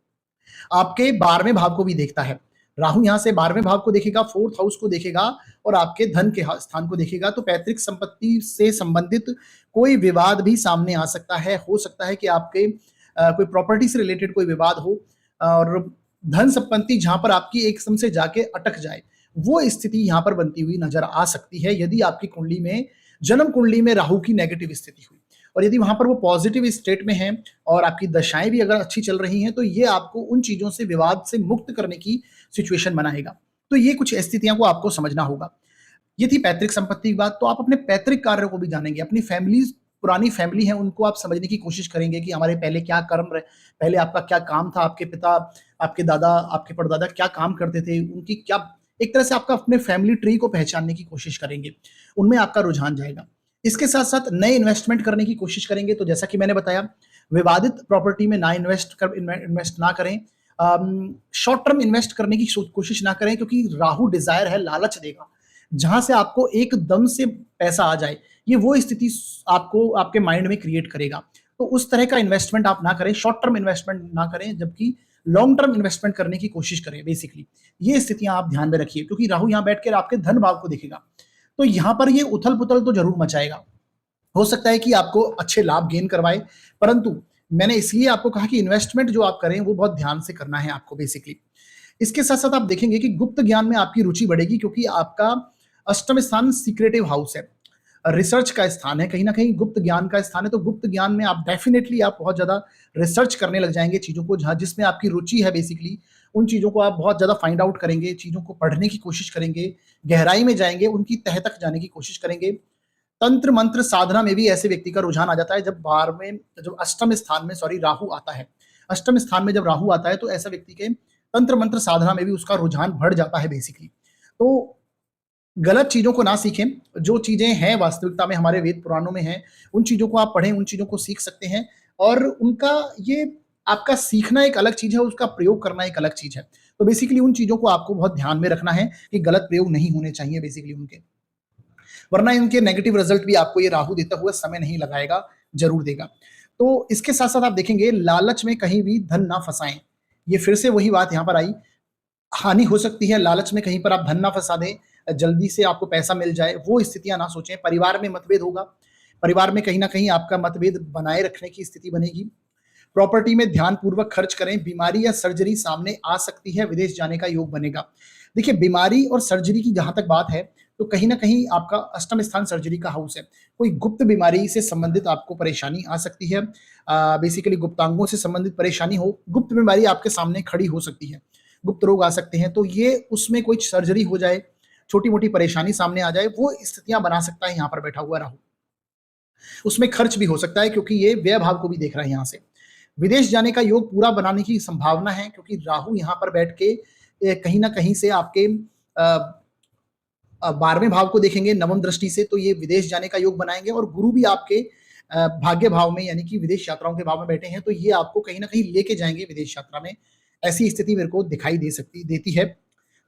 आपके 12वें भाव को भी देखता है। राहु यहां से 12वें भाव को देखेगा, 4th हाउस को देखेगा, और आपके धन के स्थान को देखेगा। तो पैतृक संपत्ति से संबंधित कोई विवाद भी सामने आ सकता है। हो सकता है कि आपके कोई प्रॉपर्टी से रिलेटेड कोई विवाद हो, और धन संपत्ति जहां पर आपकी एक सम से जाके अटक जाए, वो स्थिति यहां पर बनती हुई नजर आ सकती है, यदि आपकी कुंडली में, जन्म कुंडली में राहु की नेगेटिव स्थिति हुई। और यदि वहां पर वो पॉजिटिव स्टेट में है और आपकी दशाएं भी अगर अच्छी चल रही हैं, तो ये आपको उन चीजों से, विवाद से मुक्त करने की सिचुएशन बनाएगा। तो ये कुछ स्थितियां को आपको समझना होगा। ये थी पैतृक संपत्ति की बात। तो आप अपने पैतृक कार्यों को भी जानेंगे, अपनी फैमिली, पुरानी फैमिली है, उनको आप समझने की कोशिश करेंगे कि हमारे पहले क्या कर्म रहे, पहले आपका क्या काम था, आपके पिता, आपके दादा, आपके परदादा क्या काम करते थे, उनकी क्या, एक तरह से आपका अपने फैमिली ट्री को पहचानने की कोशिश करेंगे, उनमें आपका रुझान जाएगा। इसके साथ साथ नए इन्वेस्टमेंट करने की कोशिश करेंगे। तो जैसा कि मैंने बताया, विवादित प्रॉपर्टी में ना इन्वेस्ट ना करें, शॉर्ट टर्म इन्वेस्ट करने की कोशिश ना करें, क्योंकि राहु डिजायर है, लालच देगा, जहां से आपको एकदम से पैसा आ जाए, ये वो स्थिति आपको आपके माइंड में क्रिएट करेगा। तो उस तरह का इन्वेस्टमेंट आप ना करें, शॉर्ट टर्म इन्वेस्टमेंट ना करें, जबकि लॉन्ग टर्म इन्वेस्टमेंट करने की कोशिश करें। बेसिकली ये स्थितियां आप ध्यान में रखिए, क्योंकि राहु यहां बैठकर आपके धन भाव को देखेगा, तो यहां पर ये उथल पुथल तो जरूर मचाएगा। हो सकता है कि आपको अच्छे लाभ गेन करवाए, परंतु मैंने इसलिए आपको कहा कि इन्वेस्टमेंट जो आप करें वो बहुत ध्यान से करना है आपको बेसिकली। इसके साथ साथ आप देखेंगे कि गुप्त ज्ञान में आपकी रुचि बढ़ेगी, क्योंकि आपका अष्टम स्थान सीक्रेटिव हाउस है, रिसर्च का स्थान है, कहीं ना कहीं गुप्त ज्ञान का स्थान है। तो गुप्त ज्ञान में आप डेफिनेटली आप बहुत ज्यादा रिसर्च करने लग जाएंगे चीजों को, जहां जिसमें आपकी रुचि है, बेसिकली उन चीजों को आप बहुत ज्यादा फाइंड आउट करेंगे, चीजों को पढ़ने की कोशिश करेंगे, गहराई में जाएंगे, उनकी तह तक जाने की कोशिश करेंगे। तंत्र मंत्र साधना में भी ऐसे व्यक्ति का रुझान आ जाता है जब बार में, जब अष्टम स्थान में सॉरी राहु आता है, अष्टम स्थान में जब राहु आता है तो ऐसा व्यक्ति के तंत्र मंत्र साधना में भी उसका रुझान बढ़ जाता है बेसिकली। तो गलत चीजों को ना सीखें, जो चीजें हैं वास्तविकता में हमारे वेद पुराणों में हैं उन चीजों को आप पढ़ें, उन चीजों को सीख सकते हैं, और उनका ये आपका सीखना एक अलग चीज है, उसका प्रयोग करना एक अलग चीज है। तो बेसिकली उन चीजों को आपको बहुत ध्यान में रखना है कि गलत प्रयोग नहीं होने चाहिए बेसिकली उनके, वरना इनके नेगेटिव रिजल्ट भी आपको ये राहु देता हुआ समय नहीं लगाएगा, जरूर देगा। तो इसके साथ साथ आप देखेंगे लालच में कहीं भी धन ना फंसाएं, ये फिर से वही बात यहां पर आई, हानि हो सकती है लालच में, कहीं पर आप धन ना फंसा दें, जल्दी से आपको पैसा मिल जाए, वो स्थितियां ना सोचें। परिवार में मतभेद होगा, परिवार में कहीं ना कहीं आपका मतभेद बनाए रखने की स्थिति बनेगी। प्रॉपर्टी में ध्यानपूर्वक खर्च करें, बीमारी या सर्जरी सामने आ सकती है, विदेश जाने का योग बनेगा। देखिए बीमारी और सर्जरी की जहां तक बात है तो कहीं ना कहीं आपका अष्टम स्थान सर्जरी का हाउस है, कोई गुप्त बीमारी से संबंधित आपको परेशानी आ सकती है, बेसिकली गुप्तांगों से संबंधित परेशानी हो, गुप्त बीमारी आपके सामने खड़ी हो सकती है, गुप्त रोग आ सकते हैं, तो ये उसमें कोई सर्जरी हो जाए, छोटी मोटी परेशानी सामने आ जाए, वो स्थितियां बना सकता है यहाँ पर बैठा हुआ राहु। उसमें खर्च भी हो सकता है क्योंकि ये व्यय भाव को भी देख रहा है यहाँ से। विदेश जाने का योग पूरा बनाने की संभावना है क्योंकि राहु यहाँ पर बैठ के कहीं ना कहीं से आपके 12वें भाव को देखेंगे नवम दृष्टि से, तो ये विदेश जाने का योग बनाएंगे, और गुरु भी आपके भाग्य भाव में यानी कि विदेश यात्राओं के भाव में बैठे हैं, तो ये आपको कहीं ना कहीं लेके जाएंगे विदेश यात्रा में, ऐसी स्थिति मेरे को दिखाई देती है।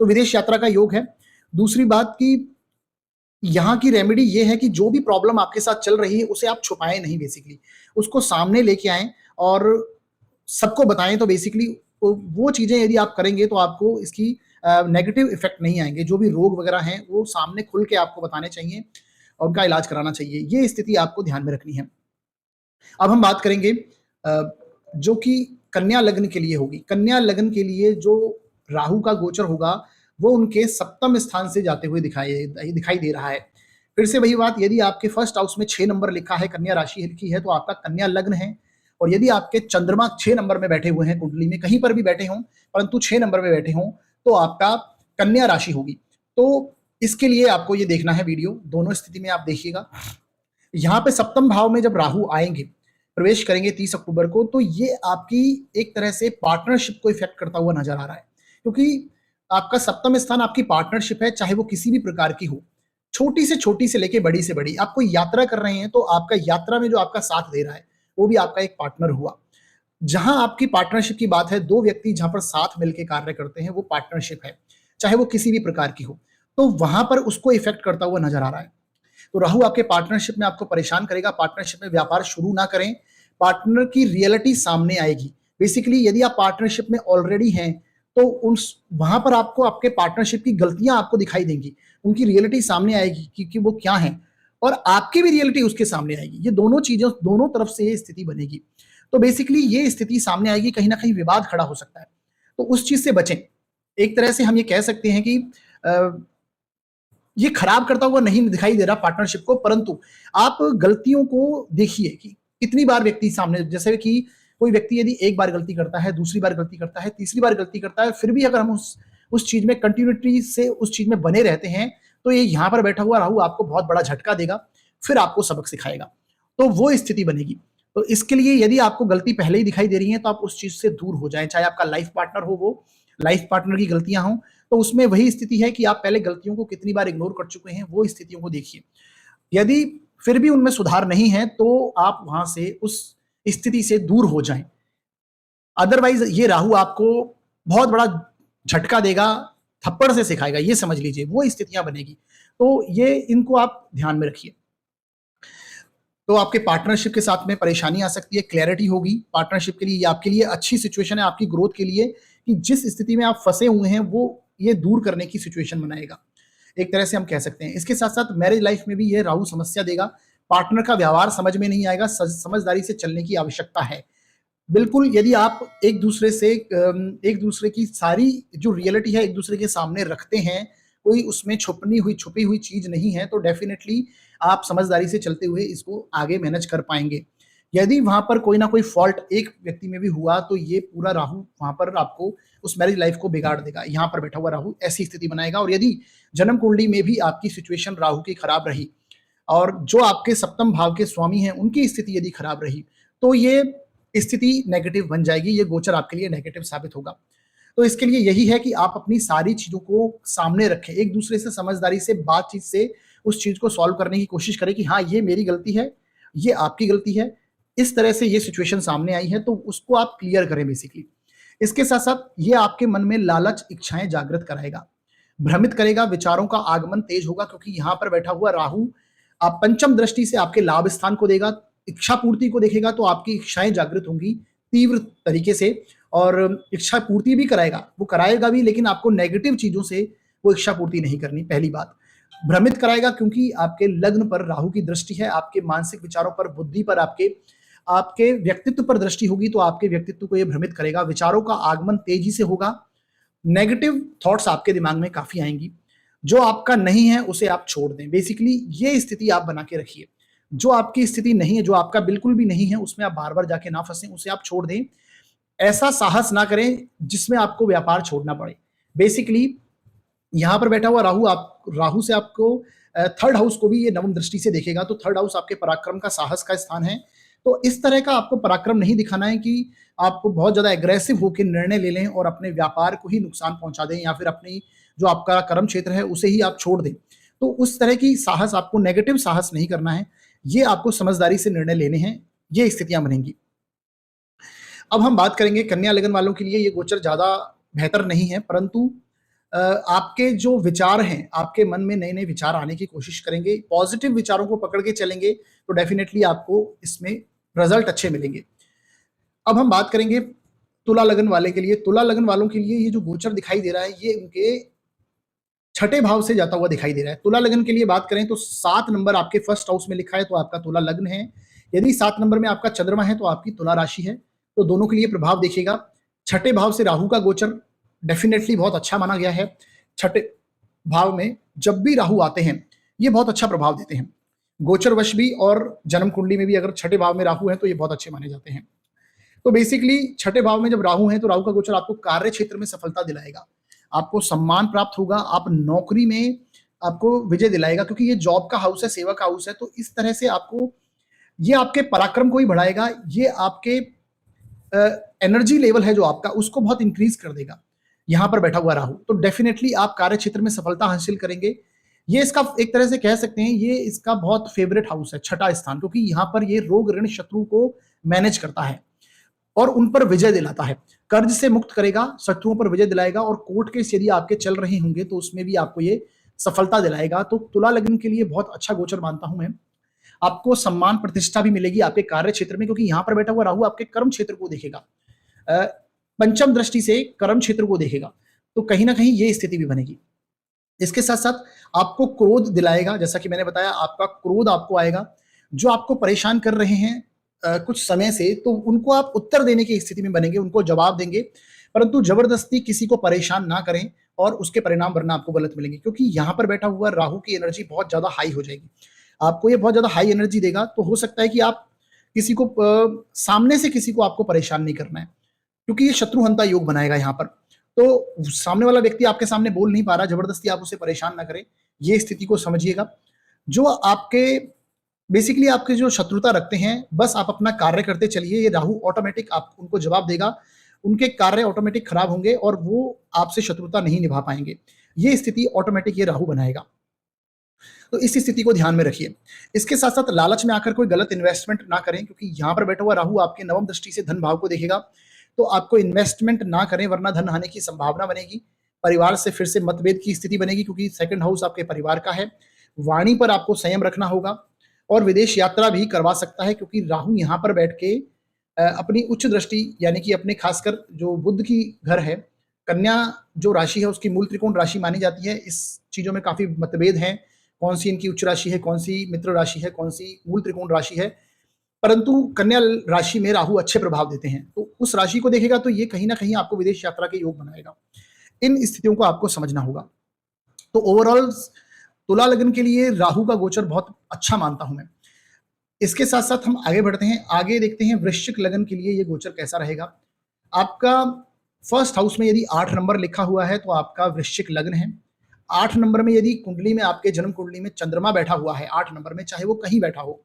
तो विदेश यात्रा का योग है। दूसरी बात की यहाँ की रेमेडी ये है कि जो भी प्रॉब्लम आपके साथ चल रही है उसे आप छुपाएं नहीं, बेसिकली उसको सामने लेके आएं और सबको बताएं। तो बेसिकली वो चीजें यदि आप करेंगे तो आपको इसकी नेगेटिव इफेक्ट नहीं आएंगे। जो भी रोग वगैरह हैं वो सामने खुल के आपको बताने चाहिए और उनका इलाज कराना चाहिए, ये स्थिति आपको ध्यान में रखनी है। अब हम बात करेंगे जो कि कन्या लग्न के लिए होगी। कन्या लग्न के लिए जो राहु का गोचर होगा वो उनके सप्तम स्थान से जाते हुए दिखाई दे रहा है। फिर से वही बात, यदि आपके फर्स्ट हाउस में 6 नंबर लिखा है, कन्या राशि की है, तो आपका कन्या लग्न है, और यदि आपके चंद्रमा 6 नंबर में बैठे हुए हैं कुंडली में, कहीं पर भी बैठे हों परंतु 6 नंबर में बैठे हों, तो आपका कन्या राशि होगी। तो इसके लिए आपको ये देखना है वीडियो, दोनों स्थिति में आप देखिएगा। यहाँ पे सप्तम भाव में जब राहु आएंगे, प्रवेश करेंगे 30 अक्टूबर को, तो ये आपकी एक तरह से पार्टनरशिप को इफेक्ट करता हुआ नजर आ रहा है, क्योंकि आपका सप्तम स्थान आपकी पार्टनरशिप है, चाहे वो किसी भी प्रकार की हो, छोटी से लेके बड़ी से बड़ी। आप कोई यात्रा कर रहे हैं तो आपका यात्रा में जो आपका साथ दे रहा है वो भी आपका एक पार्टनर हुआ। जहां आपकी पार्टनरशिप की बात है, दो व्यक्ति जहां पर साथ मिलकर कार्य करते हैं वो पार्टनरशिप है, चाहे वो किसी भी प्रकार की हो, तो वहां पर उसको इफेक्ट करता हुआ नजर आ रहा है। तो राहु आपके पार्टनरशिप में आपको परेशान करेगा। पार्टनरशिप में व्यापार शुरू ना करें, पार्टनर की रियलिटी सामने आएगी। बेसिकली यदि आप पार्टनरशिप में ऑलरेडी हैं तो वहां पर आपको आपके पार्टनरशिप की गलतियां आपको दिखाई देंगी, उनकी रियलिटी सामने आएगी कि वो क्या है, और आपकी भी रियलिटी उसके सामने आएगी। ये दोनों चीजें, दोनों तरफ से ये स्थिति बनेगी। तो बेसिकली ये स्थिति सामने आएगी, कहीं ना कहीं विवाद खड़ा हो सकता है, तो उस चीज से बचें। एक तरह से हम ये कह सकते हैं कि ये खराब करता हुआ नहीं दिखाई दे रहा पार्टनरशिप को, परंतु आप गलतियों को देखिए कि कितनी बार व्यक्ति सामने, जैसे कि कोई व्यक्ति यदि एक बार गलती करता है, दूसरी बार गलती करता है, तीसरी बार गलती करता है, फिर भी अगर हम उस चीज में कंटिन्यूटी से उस चीज में बने रहते हैं, तो ये यहाँ पर बैठा हुआ राहु आपको बहुत बड़ा झटका देगा, फिर आपको सबक सिखाएगा, तो वो स्थिति बनेगी। तो इसके लिए यदि आपको गलती पहले ही दिखाई दे रही है तो आप उस चीज से दूर हो जाएं, चाहे आपका लाइफ पार्टनर हो, वो लाइफ पार्टनर की गलतियां हों, तो उसमें वही स्थिति है कि आप पहले गलतियों को कितनी बार इग्नोर कर चुके हैं, वो स्थितियों को देखिए। यदि फिर भी उनमें सुधार नहीं है तो आप वहां से उस स्थिति से दूर हो जाएं। अदरवाइज ये राहु आपको बहुत बड़ा झटका देगा, थप्पड़ से सिखाएगा, ये समझ लीजिए, वो स्थितियां बनेगी। तो ये इनको आप ध्यान में रखिए। तो आपके पार्टनरशिप के साथ में परेशानी आ सकती है, क्लैरिटी होगी पार्टनरशिप के लिए, ये आपके लिए अच्छी सिचुएशन है आपकी ग्रोथ के लिए, कि जिस स्थिति में आप फंसे हुए हैं वो ये दूर करने की सिचुएशन बनाएगा, एक तरह से हम कह सकते हैं। इसके साथ साथ मैरिज लाइफ में भी ये राहु समस्या देगा, पार्टनर का व्यवहार समझ में नहीं आएगा, समझदारी से चलने की आवश्यकता है। बिल्कुल, यदि आप एक दूसरे की सारी जो रियलिटी है एक दूसरे के सामने रखते हैं, कोई उसमें छुपी हुई चीज नहीं है, तो डेफिनेटली आप समझदारी से चलते हुए इसको आगे मैनेज कर पाएंगे। यदि वहां पर कोई ना कोई फॉल्ट एक व्यक्ति में भी हुआ तो ये पूरा राहु वहां पर आपको उस मैरिज लाइफ को बिगाड़ देगा। यहाँ पर बैठा हुआ राहु ऐसी स्थिति बनाएगा। और यदि जन्म कुंडली में भी आपकी सिचुएशन राहु की खराब रही, और जो आपके सप्तम भाव के स्वामी हैं उनकी स्थिति यदि खराब रही तो ये स्थिति नेगेटिव बन जाएगी, ये गोचर आपके लिए नेगेटिव साबित होगा। तो इसके लिए यही है कि आप अपनी सारी चीजों को सामने रखें, एक दूसरे से समझदारी से बातचीत से उस चीज को सॉल्व करने की कोशिश करें कि हाँ ये मेरी गलती है, ये आपकी गलती है, इस तरह से ये सिचुएशन सामने आई है, तो उसको आप क्लियर करें बेसिकली। इसके साथ साथ ये आपके मन में लालच इच्छाएं जागृत कराएगा, भ्रमित करेगा, विचारों का आगमन तेज होगा, क्योंकि यहां पर बैठा हुआ राहु आप पंचम दृष्टि से आपके लाभ स्थान को देगा, इच्छा पूर्ति को देखेगा, तो आपकी इच्छाएं जागृत होंगी तीव्र तरीके से, और इच्छा पूर्ति भी कराएगा, वो कराएगा भी, लेकिन आपको नेगेटिव चीजों से वो इच्छा पूर्ति नहीं करनी। पहली बात, भ्रमित कराएगा क्योंकि आपके लग्न पर राहु की दृष्टि है, आपके मानसिक विचारों पर, बुद्धि पर, आपके आपके व्यक्तित्व पर दृष्टि होगी, तो आपके व्यक्तित्व को ये भ्रमित करेगा, विचारों का आगमन तेजी से होगा, नेगेटिव थॉट्स आपके दिमाग में काफी आएंगी, जो आपका नहीं है उसे आप छोड़ दें। बेसिकली ये स्थिति आप बना के रखिए, जो आपकी स्थिति नहीं है, जो आपका बिल्कुल भी नहीं है, उसमें आप बार बार जाके ना फंसें, उसे आप छोड़ दें। ऐसा साहस ना करें जिसमें आपको व्यापार छोड़ना पड़े। बेसिकली यहां पर बैठा हुआ राहु से आपको थर्ड हाउस को भी ये नवम दृष्टि से देखेगा, तो थर्ड हाउस आपके पराक्रम का, साहस का स्थान है। तो इस तरह का आपको पराक्रम नहीं दिखाना है कि आपको बहुत ज्यादा एग्रेसिव होकर निर्णय ले लें और अपने व्यापार को ही नुकसान पहुंचा दें, या फिर अपनी जो आपका कर्म क्षेत्र है उसे ही आप छोड़ दें। तो उस तरह की साहस, आपको नेगेटिव साहस नहीं करना है, ये आपको समझदारी से निर्णय लेने हैं, ये स्थितियां बनेंगी। अब हम बात करेंगे कन्या लगन वालों के लिए ये गोचर ज्यादा बेहतर नहीं है, परंतु आपके जो विचार हैं, आपके मन में नए नए विचार आने की कोशिश करेंगे, पॉजिटिव विचारों को पकड़ के चलेंगे, तो डेफिनेटली आपको इसमें रिजल्ट अच्छे मिलेंगे। अब हम बात करेंगे तुला लगन वाले के लिए। तुला लगन वालों के लिए ये जो गोचर दिखाई दे रहा है, ये उनके छठे भाव से जाता हुआ दिखाई दे रहा है। तुला लगन के लिए बात करें तो 7 नंबर आपके फर्स्ट हाउस में लिखा है, तो आपका तुला लग्न है। यदि 7 नंबर में आपका चंद्रमा है तो आपकी तुला राशि है। तो दोनों के लिए प्रभाव देखिएगा। छठे भाव से राहु का गोचर डेफिनेटली बहुत अच्छा माना गया है। छठे भाव में जब भी राहु आते हैं ये बहुत अच्छा प्रभाव देते हैं, गोचरवश भी और जन्म कुंडली में भी अगर छठे भाव में राहु है तो ये बहुत अच्छे माने जाते हैं। तो बेसिकली छठे भाव में जब राहु है तो राहु का गोचर आपको कार्य क्षेत्र में सफलता दिलाएगा, आपको सम्मान प्राप्त होगा, आप नौकरी में आपको विजय दिलाएगा, क्योंकि ये जॉब का हाउस है, सेवा का हाउस है। तो इस तरह से आपको ये आपके पराक्रम को ही बढ़ाएगा, ये आपके एनर्जी लेवल है जो आपका, उसको बहुत इंक्रीज कर देगा यहां पर बैठा हुआ राहु। तो डेफिनेटली आप कार्य क्षेत्र में सफलता हासिल करेंगे। ये इसका एक तरह से कह सकते हैं ये इसका बहुत फेवरेट हाउस है, छठा स्थान, क्योंकि यहाँ पर ये रोग ऋण शत्रु को मैनेज करता है और उन पर विजय दिलाता है, कर्ज से मुक्त करेगा, शत्रुओं पर विजय दिलाएगा, और कोर्ट केस यदि आपके चल रहे होंगे तो उसमें भी आपको ये सफलता दिलाएगा। तो तुला लग्न के लिए बहुत अच्छा गोचर मानता हूं मैं। आपको सम्मान प्रतिष्ठा भी मिलेगी आपके कार्य क्षेत्र में, क्योंकि यहां पर बैठा हुआ राहु आपके कर्म क्षेत्र को देखेगा, पंचम दृष्टि से कर्म क्षेत्र को देखेगा, तो कहीं ना कहीं ये स्थिति भी बनेगी। इसके साथ साथ आपको क्रोध दिलाएगा, जैसा कि मैंने बताया आपका क्रोध आपको आएगा, जो आपको परेशान कर रहे हैं कुछ समय से, तो उनको आप उत्तर देने की स्थिति में बनेंगे, उनको जवाब देंगे, परंतु जबरदस्ती किसी को परेशान ना करें और उसके परिणाम वरना आपको गलत मिलेंगे, क्योंकि यहां पर बैठा हुआ राहु की एनर्जी बहुत ज्यादा हाई हो जाएगी, आपको ये बहुत ज्यादा हाई एनर्जी देगा। तो हो सकता है कि आप किसी को सामने से किसी को आपको परेशान नहीं करना है, क्योंकि ये शत्रुहंता योग बनाएगा यहाँ पर। तो सामने वाला व्यक्ति आपके सामने बोल नहीं पा रहा, जबरदस्ती आप उसे परेशान ना करें, ये स्थिति को समझिएगा। जो आपके बेसिकली आपके जो शत्रुता रखते हैं, बस आप अपना कार्य करते चलिए, ये राहु ऑटोमेटिक आप उनको जवाब देगा, उनके कार्य ऑटोमेटिक खराब होंगे और वो आपसे शत्रुता नहीं निभा पाएंगे। ये स्थिति ऑटोमेटिक ये राहु बनाएगा, तो इस स्थिति को ध्यान में रखिए। इसके साथ साथ लालच में आकर कोई गलत इन्वेस्टमेंट ना करें, क्योंकि यहां पर बैठा हुआ राहु आपके नवम दृष्टि से धन भाव को देखेगा, तो आपको इन्वेस्टमेंट ना करें वरना धन हानि की संभावना बनेगी। परिवार से फिर से मतभेद की स्थिति बनेगी, क्योंकि सेकंड हाउस आपके परिवार का है। वाणी पर आपको संयम रखना होगा, और विदेश यात्रा भी करवा सकता है, क्योंकि राहु यहाँ पर बैठ के अपनी उच्च दृष्टि, यानी कि अपने खासकर जो बुध की घर है, कन्या जो राशि है उसकी मूल त्रिकोण राशि मानी जाती है। इस चीजों में काफी मतभेद हैं, कौन सी इनकी उच्च राशि है, कौन सी मित्र राशि है, कौन सी मूल त्रिकोण राशि है, परंतु कन्या राशि में राहु अच्छे प्रभाव देते हैं, तो उस राशि को देखेगा तो ये कहीं ना कहीं आपको विदेश यात्रा के योग बनाएगा। इन स्थितियों को आपको समझना होगा। तो ओवरऑल तुला लगन के लिए राहु का गोचर बहुत अच्छा मानता हूं मैं। इसके साथ साथ हम आगे बढ़ते हैं, आगे देखते हैं वृश्चिक लगन के लिए ये गोचर कैसा रहेगा। आपका फर्स्ट हाउस में यदि 8 नंबर लिखा हुआ है तो आपका वृश्चिक लग्न है। 8 नंबर में यदि कुंडली में आपके जन्म कुंडली में चंद्रमा बैठा हुआ है 8 नंबर में, चाहे वो कहीं बैठा हो,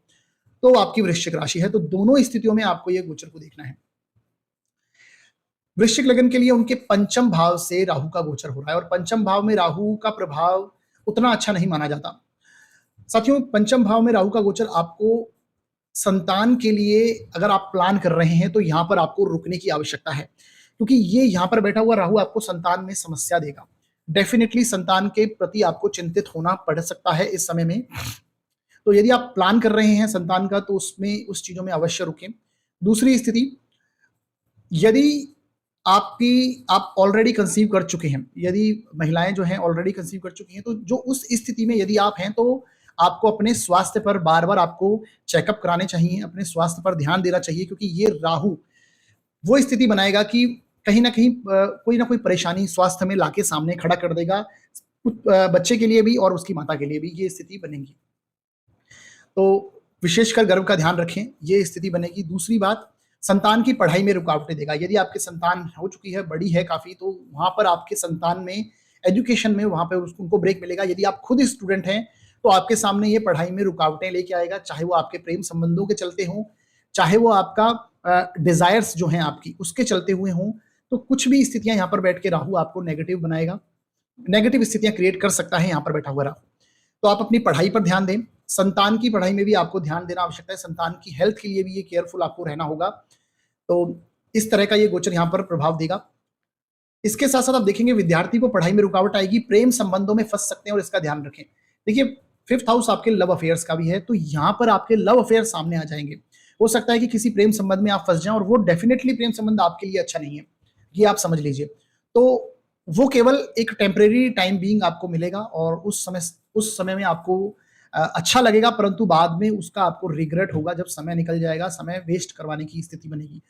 तो आपकी वृश्चिक राशि है। तो दोनों स्थितियों में आपको ये गोचर को देखना है। वृश्चिक लग्न के लिए उनके पंचम भाव से राहु का गोचर हो रहा है, और पंचम भाव में राहु का प्रभाव उतना अच्छा नहीं माना जाता। साथियों, पंचम भाव में राहु का गोचर आपको संतान के लिए अगर आप प्लान कर रहे हैं तो यहां पर आपको रुकने की आवश्यकता है, क्योंकि ये यहां पर बैठा हुआ राहु आपको संतान में समस्या देगा। डेफिनेटली संतान के प्रति आपको चिंतित होना पड़ सकता है इस समय में। तो यदि आप प्लान कर रहे हैं संतान का, तो उसमें उस चीजों में अवश्य रुकें। दूसरी स्थिति, यदि आप ऑलरेडी कंसीव कर चुके हैं, यदि महिलाएं जो हैं ऑलरेडी कंसीव कर चुकी हैं, तो जो उस स्थिति में यदि आप हैं, तो आपको अपने स्वास्थ्य पर बार बार आपको चेकअप कराने चाहिए, अपने स्वास्थ्य पर ध्यान देना चाहिए, क्योंकि ये राहु वो स्थिति बनाएगा कि कहीं ना कहीं कोई ना कोई परेशानी स्वास्थ्य में लाके सामने खड़ा कर देगा, बच्चे के लिए भी और उसकी माता के लिए भी ये स्थिति बनेगी। तो विशेषकर गर्भ का ध्यान रखें, ये स्थिति बनेगी। दूसरी बात, संतान की पढ़ाई में रुकावटें देगा। यदि आपकी संतान हो चुकी है, बड़ी है काफी, तो वहां पर आपके संतान में एजुकेशन में वहां पर उनको ब्रेक मिलेगा। यदि आप खुद स्टूडेंट हैं तो आपके सामने ये पढ़ाई में रुकावटें लेके आएगा, चाहे वो आपके प्रेम संबंधों के चलते हों, चाहे वो आपका डिजायर्स जो हैं आपकी उसके चलते हुए हों। तो कुछ भी स्थितियां यहाँ पर बैठ के राहु आपको नेगेटिव बनाएगा, नेगेटिव स्थितियां क्रिएट कर सकता है यहाँ पर बैठा हुआ राहु। तो आप अपनी पढ़ाई पर ध्यान दें, संतान की पढ़ाई में भी आपको ध्यान देना आवश्यकता है, संतान की हेल्थ के लिए भी ये केयरफुल आपको रहना होगा। तो इस तरह का ये गोचर यहाँ पर प्रभाव देगा। इसके साथ साथ आप देखेंगे विद्यार्थी को पढ़ाई में रुकावट आएगी, प्रेम संबंधों में फंस सकते हैं, और इसका ध्यान रखें। देखिए, 5th हाउस आपके लव अफेयर्स का भी है, तो यहाँ पर आपके लव अफेयर सामने आ जाएंगे। हो सकता है कि किसी प्रेम संबंध में आप फंस जाएं, और वो डेफिनेटली प्रेम संबंध आपके लिए अच्छा नहीं है, ये आप समझ लीजिए। तो वो केवल एक टेम्परेरी टाइम बीइंग आपको मिलेगा, और उस समय में आपको अच्छा लगेगा, परंतु बाद में उसका आपको रिग्रेट होगा जब समय निकल जाएगा, समय वेस्ट करवाने की स्थिति बनेगी।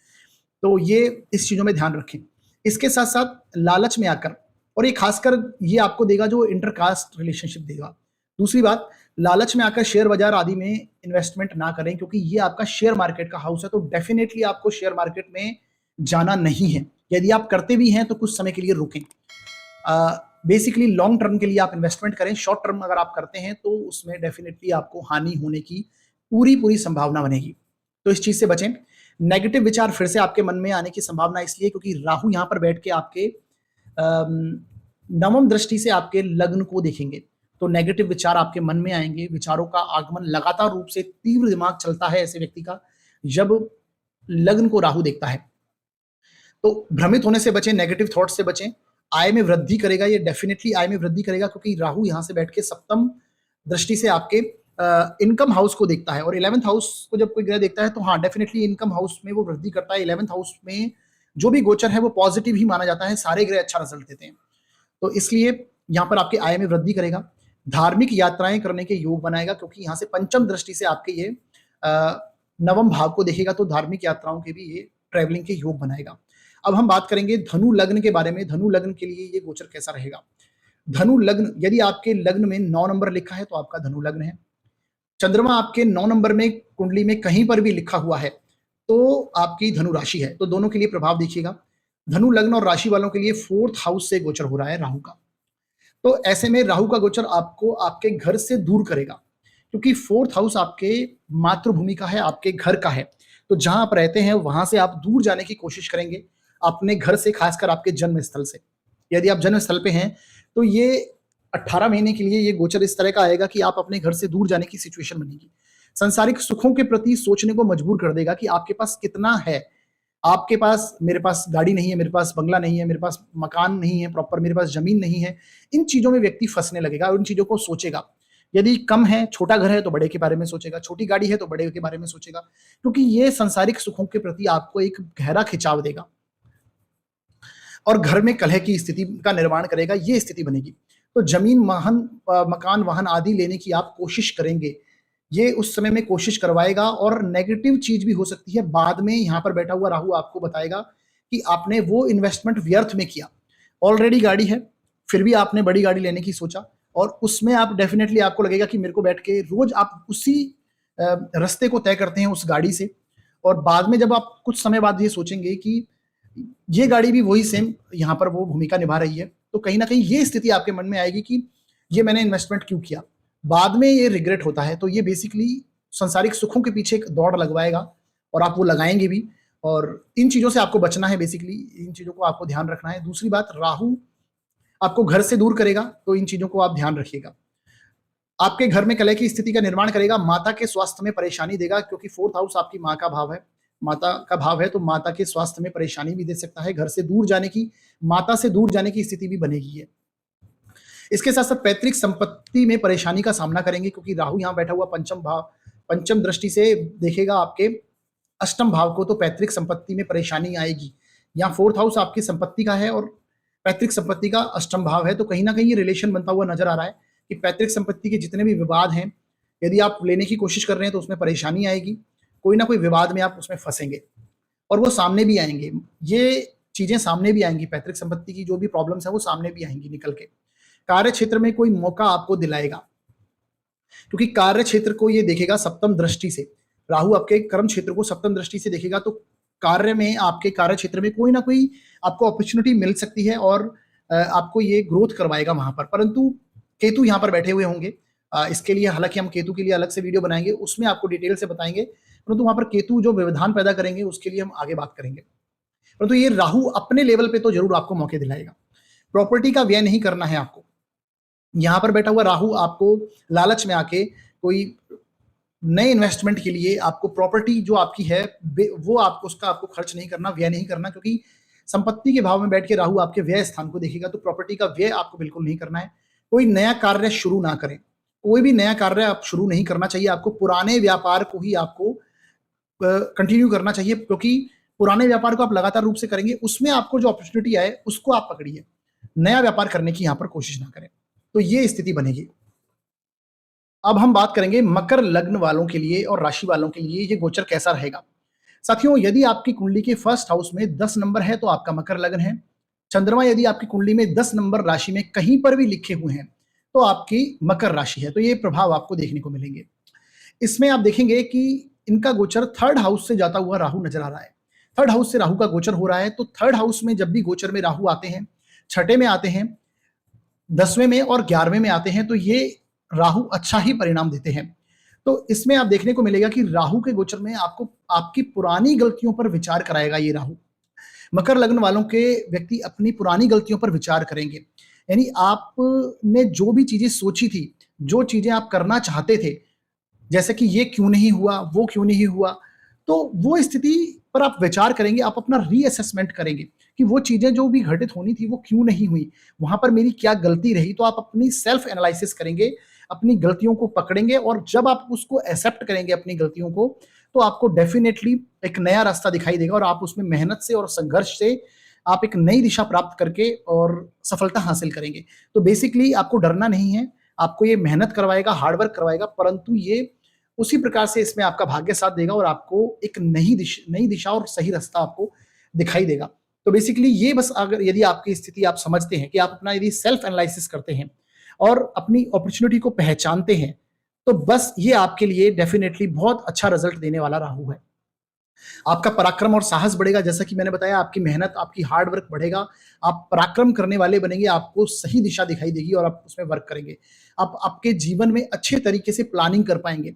तो ये इस चीजों में ध्यान रखें। इसके साथ साथ लालच में आकर, और ये खासकर ये आपको देगा जो इंटरकास्ट रिलेशनशिप देगा। दूसरी बात, लालच में आकर शेयर बाजार आदि में इन्वेस्टमेंट ना करें, क्योंकि ये आपका शेयर मार्केट का हाउस है। तो डेफिनेटली आपको शेयर मार्केट में जाना नहीं है। यदि आप करते भी हैं तो कुछ समय के लिए रुकें। बेसिकली लॉन्ग टर्म के लिए आप इन्वेस्टमेंट करें। शॉर्ट टर्म अगर आप करते हैं तो उसमें डेफिनेटली आपको हानि होने की पूरी संभावना बनेगी। तो इस चीज से बचें। नेगेटिव विचार फिर से आपके मन में आने की संभावना इसलिए क्योंकि राहु यहां पर बैठ के आपके नवम दृष्टि से आपके लग्न को देखेंगे, तो नेगेटिव विचार आपके मन में आएंगे। विचारों का आगमन लगातार रूप से, तीव्र दिमाग चलता है ऐसे व्यक्ति का जब लग्न को राहु देखता है। तो भ्रमित होने से बचें, नेगेटिव थॉट से बचें। आय में वृद्धि करेगा, ये डेफिनेटली आय में वृद्धि करेगा, क्योंकि राहु यहां से बैठ के सप्तम दृष्टि से आपके इनकम हाउस को देखता है, और 11th हाउस को जब कोई ग्रह देखता है तो हाँ डेफिनेटली इनकम हाउस में वो वृद्धि करता है। 11th हाउस में जो भी गोचर है वो पॉजिटिव ही माना जाता है, सारे ग्रह अच्छा रिजल्ट देते हैं। तो इसलिए यहाँ पर आपके आय में वृद्धि करेगा। धार्मिक यात्राएं करने के योग बनाएगा, क्योंकि यहाँ से पंचम दृष्टि से आपके ये नवम भाव को देखेगा, तो धार्मिक यात्राओं के भी ये ट्रैवलिंग के योग बनाएगा। अब हम बात करेंगे धनु लग्न के बारे में। धनु लग्न के लिए ये गोचर कैसा रहेगा। धनु लग्न, यदि आपके लग्न में 9 नंबर लिखा है तो आपका धनु लग्न है। चंद्रमा आपके 9 नंबर में कुंडली में कहीं पर भी लिखा हुआ है तो आपकी धनु राशि है। तो दोनों के लिए प्रभाव देखिएगा। धनु लग्न और राशि वालों के लिए 4th हाउस से गोचर हो रहा है राहु का। तो ऐसे में राहु का गोचर आपको आपके घर से दूर करेगा, क्योंकि 4th हाउस आपके मातृभूमि का है, आपके घर का है। तो जहां आप रहते हैं वहां से आप दूर जाने की कोशिश करेंगे, अपने घर से, खासकर आपके जन्म स्थल से। यदि आप जन्म स्थल पे हैं तो ये 18 महीने के लिए ये गोचर इस तरह का आएगा कि आप अपने घर से दूर जाने की सिचुएशन बनेगी। सांसारिक सुखों के प्रति सोचने को मजबूर कर देगा कि आपके पास कितना है। आपके पास, मेरे पास गाड़ी नहीं है, मेरे पास बंगला नहीं है, मेरे पास मकान नहीं है प्रॉपर, मेरे पास जमीन नहीं है। इन चीजों में व्यक्ति फंसने लगेगा और इन चीजों को सोचेगा। यदि कम है, छोटा घर है तो बड़े के बारे में सोचेगा, छोटी गाड़ी है तो बड़े के बारे में सोचेगा, क्योंकि ये सांसारिक सुखों के प्रति आपको एक गहरा खिंचाव देगा और घर में कलह की स्थिति का निर्माण करेगा। ये स्थिति बनेगी। तो जमीन, मकान, वाहन आदि लेने की आप कोशिश करेंगे, ये उस समय में कोशिश करवाएगा। और नेगेटिव चीज भी हो सकती है, बाद में यहाँ पर बैठा हुआ राहु आपको बताएगा कि आपने वो इन्वेस्टमेंट व्यर्थ में किया। ऑलरेडी गाड़ी है, फिर भी आपने बड़ी गाड़ी लेने की सोचा, और उसमें आप डेफिनेटली आपको लगेगा कि मेरे को बैठ के रोज आप उसी रास्ते को तय करते हैं उस गाड़ी से, और बाद में जब आप कुछ समय बाद ये सोचेंगे कि ये गाड़ी भी वही सेम यहाँ पर वो भूमिका निभा रही है, तो कहीं ना कहीं ये स्थिति आपके मन में आएगी कि ये मैंने इन्वेस्टमेंट क्यों किया, बाद में ये रिग्रेट होता है। तो ये बेसिकली सांसारिक सुखों के पीछे एक दौड़ लगवाएगा और आप वो लगाएंगे भी, और इन चीजों से आपको बचना है। बेसिकली इन चीजों को आपको ध्यान रखना है। दूसरी बात, राहु आपको घर से दूर करेगा, तो इन चीजों को आप ध्यान रखिएगा। आपके घर में कलह की स्थिति का निर्माण करेगा, माता के स्वास्थ्य में परेशानी देगा, क्योंकि फोर्थ हाउस आपकी माँ का भाव है, माता का भाव है, तो माता के स्वास्थ्य में परेशानी भी दे सकता है। घर से दूर जाने की, माता से दूर जाने की स्थिति भी बनेगी है। इसके साथ साथ पैतृक संपत्ति में परेशानी का सामना करेंगे, क्योंकि राहु यहाँ बैठा हुआ पंचम दृष्टि से देखेगा आपके अष्टम भाव को, तो पैतृक संपत्ति में परेशानी आएगी। यहाँ फोर्थ हाउस आपकी संपत्ति का है और पैतृक संपत्ति का अष्टम भाव है, तो कहीं ना कहीं ये रिलेशन बनता हुआ नजर आ रहा है कि पैतृक संपत्ति के जितने भी विवाद हैं, यदि आप लेने की कोशिश कर रहे हैं तो उसमें परेशानी आएगी, कोई ना कोई विवाद में आप उसमें फंसेंगे और वो सामने भी आएंगे। ये चीजें सामने भी आएंगी, पैतृक संपत्ति की जो भी प्रॉब्लम्स है वो सामने भी आएंगी निकल के। कार्य क्षेत्र में कोई मौका आपको दिलाएगा, क्योंकि कार्य क्षेत्र को ये देखेगा सप्तम दृष्टि से। राहु आपके कर्म क्षेत्र को सप्तम दृष्टि से देखेगा, तो कार्य में, आपके कार्य क्षेत्र में कोई ना कोई आपको अपॉर्चुनिटी मिल सकती है और आपको ये ग्रोथ करवाएगा वहां पर। परंतु केतु यहाँ पर बैठे हुए होंगे, इसके लिए हालांकि हम केतु के लिए अलग से वीडियो बनाएंगे, उसमें आपको डिटेल से बताएंगे, परंतु वहां पर केतु जो व्यवधान पैदा करेंगे उसके लिए हम आगे बात करेंगे। परंतु ये राहु अपने लेवल पे तो जरूर आपको मौके दिलाएगा। प्रॉपर्टी का व्यय नहीं करना है आपको। यहाँ पर बैठा हुआ राहु आपको लालच में आके कोई नए इन्वेस्टमेंट के लिए आपको प्रॉपर्टी जो आपकी है वो आपको उसका आपको खर्च नहीं करना, व्यय नहीं करना, क्योंकि संपत्ति के भाव में बैठ के राहु आपके व्यय स्थान को देखेगा, तो प्रॉपर्टी का व्यय आपको बिल्कुल नहीं करना है। कोई नया कार्य शुरू ना करें, कोई भी नया कार्य आप शुरू नहीं करना चाहिए आपको। पुराने व्यापार को ही आपको कंटिन्यू करना चाहिए, क्योंकि पुराने व्यापार को आप लगातार रूप से करेंगे, उसमें आपको जो अपॉर्चुनिटी आए उसको आप पकड़िए, नया व्यापार करने की यहाँ पर कोशिश ना करें, तो ये स्थिति बनेगी। अब हम बात करेंगे मकर लग्न वालों के लिए और राशि वालों के लिए ये गोचर कैसा रहेगा। साथियों, यदि आपकी कुंडली के फर्स्ट हाउस में 10 नंबर है तो आपका मकर लग्न है। चंद्रमा यदि आपकी कुंडली में 10 नंबर राशि में कहीं पर भी लिखे हुए हैं तो आपकी मकर राशि है, तो ये प्रभाव आपको देखने को मिलेंगे। इसमें आप देखेंगे कि इनका गोचर थर्ड हाउस से जाता हुआ राहु नजर आ रहा है। थर्ड हाउस से राहु का गोचर हो रहा है, तो थर्ड हाउस में जब भी गोचर में राहु आते हैं, छठे में आते हैं, 10वें में और 11वें में आते हैं, तो ये राहु अच्छा ही परिणाम देते हैं। तो इसमें आप देखने को मिलेगा कि राहु के गोचर में आपको आपकी पुरानी गलतियों पर विचार कराएगा ये राहु। मकर लग्न वालों के व्यक्ति अपनी पुरानी गलतियों पर विचार करेंगे, यानी आपने जो भी चीजें सोची थी, जो चीजें आप करना चाहते थे, जैसे कि ये क्यों नहीं हुआ, वो क्यों नहीं हुआ, तो वो स्थिति पर आप विचार करेंगे, आप अपना रीअसेसमेंट करेंगे कि वो चीजें जो भी घटित होनी थी वो क्यों नहीं हुई, वहां पर मेरी क्या गलती रही। तो आप अपनी सेल्फ एनालिसिस करेंगे, अपनी गलतियों को पकड़ेंगे, और जब आप उसको एक्सेप्ट करेंगे अपनी गलतियों को, तो आपको डेफिनेटली एक नया रास्ता दिखाई देगा और आप उसमें मेहनत से और संघर्ष से आप एक नई दिशा प्राप्त करके और सफलता हासिल करेंगे। तो बेसिकली आपको डरना नहीं है, आपको ये मेहनत करवाएगा, हार्डवर्क करवाएगा, परंतु ये उसी प्रकार से इसमें आपका भाग्य साथ देगा और आपको एक नई दिशा और सही रास्ता आपको दिखाई देगा। तो बेसिकली ये बस, अगर यदि आपकी स्थिति आप समझते हैं कि आप अपना यदि सेल्फ एनालिसिस करते हैं और अपनी अपॉर्चुनिटी को पहचानते हैं, तो बस ये आपके लिए डेफिनेटली बहुत अच्छा रिजल्ट देने वाला राहु है। आपका पराक्रम और साहस बढ़ेगा, जैसा कि मैंने बताया, आपकी मेहनत, आपकी हार्ड वर्क बढ़ेगा, आप पराक्रम करने वाले बनेंगे, आपको सही दिशा दिखाई देगी और आप उसमें वर्क करेंगे। आप आपके जीवन में अच्छे तरीके से प्लानिंग कर पाएंगे।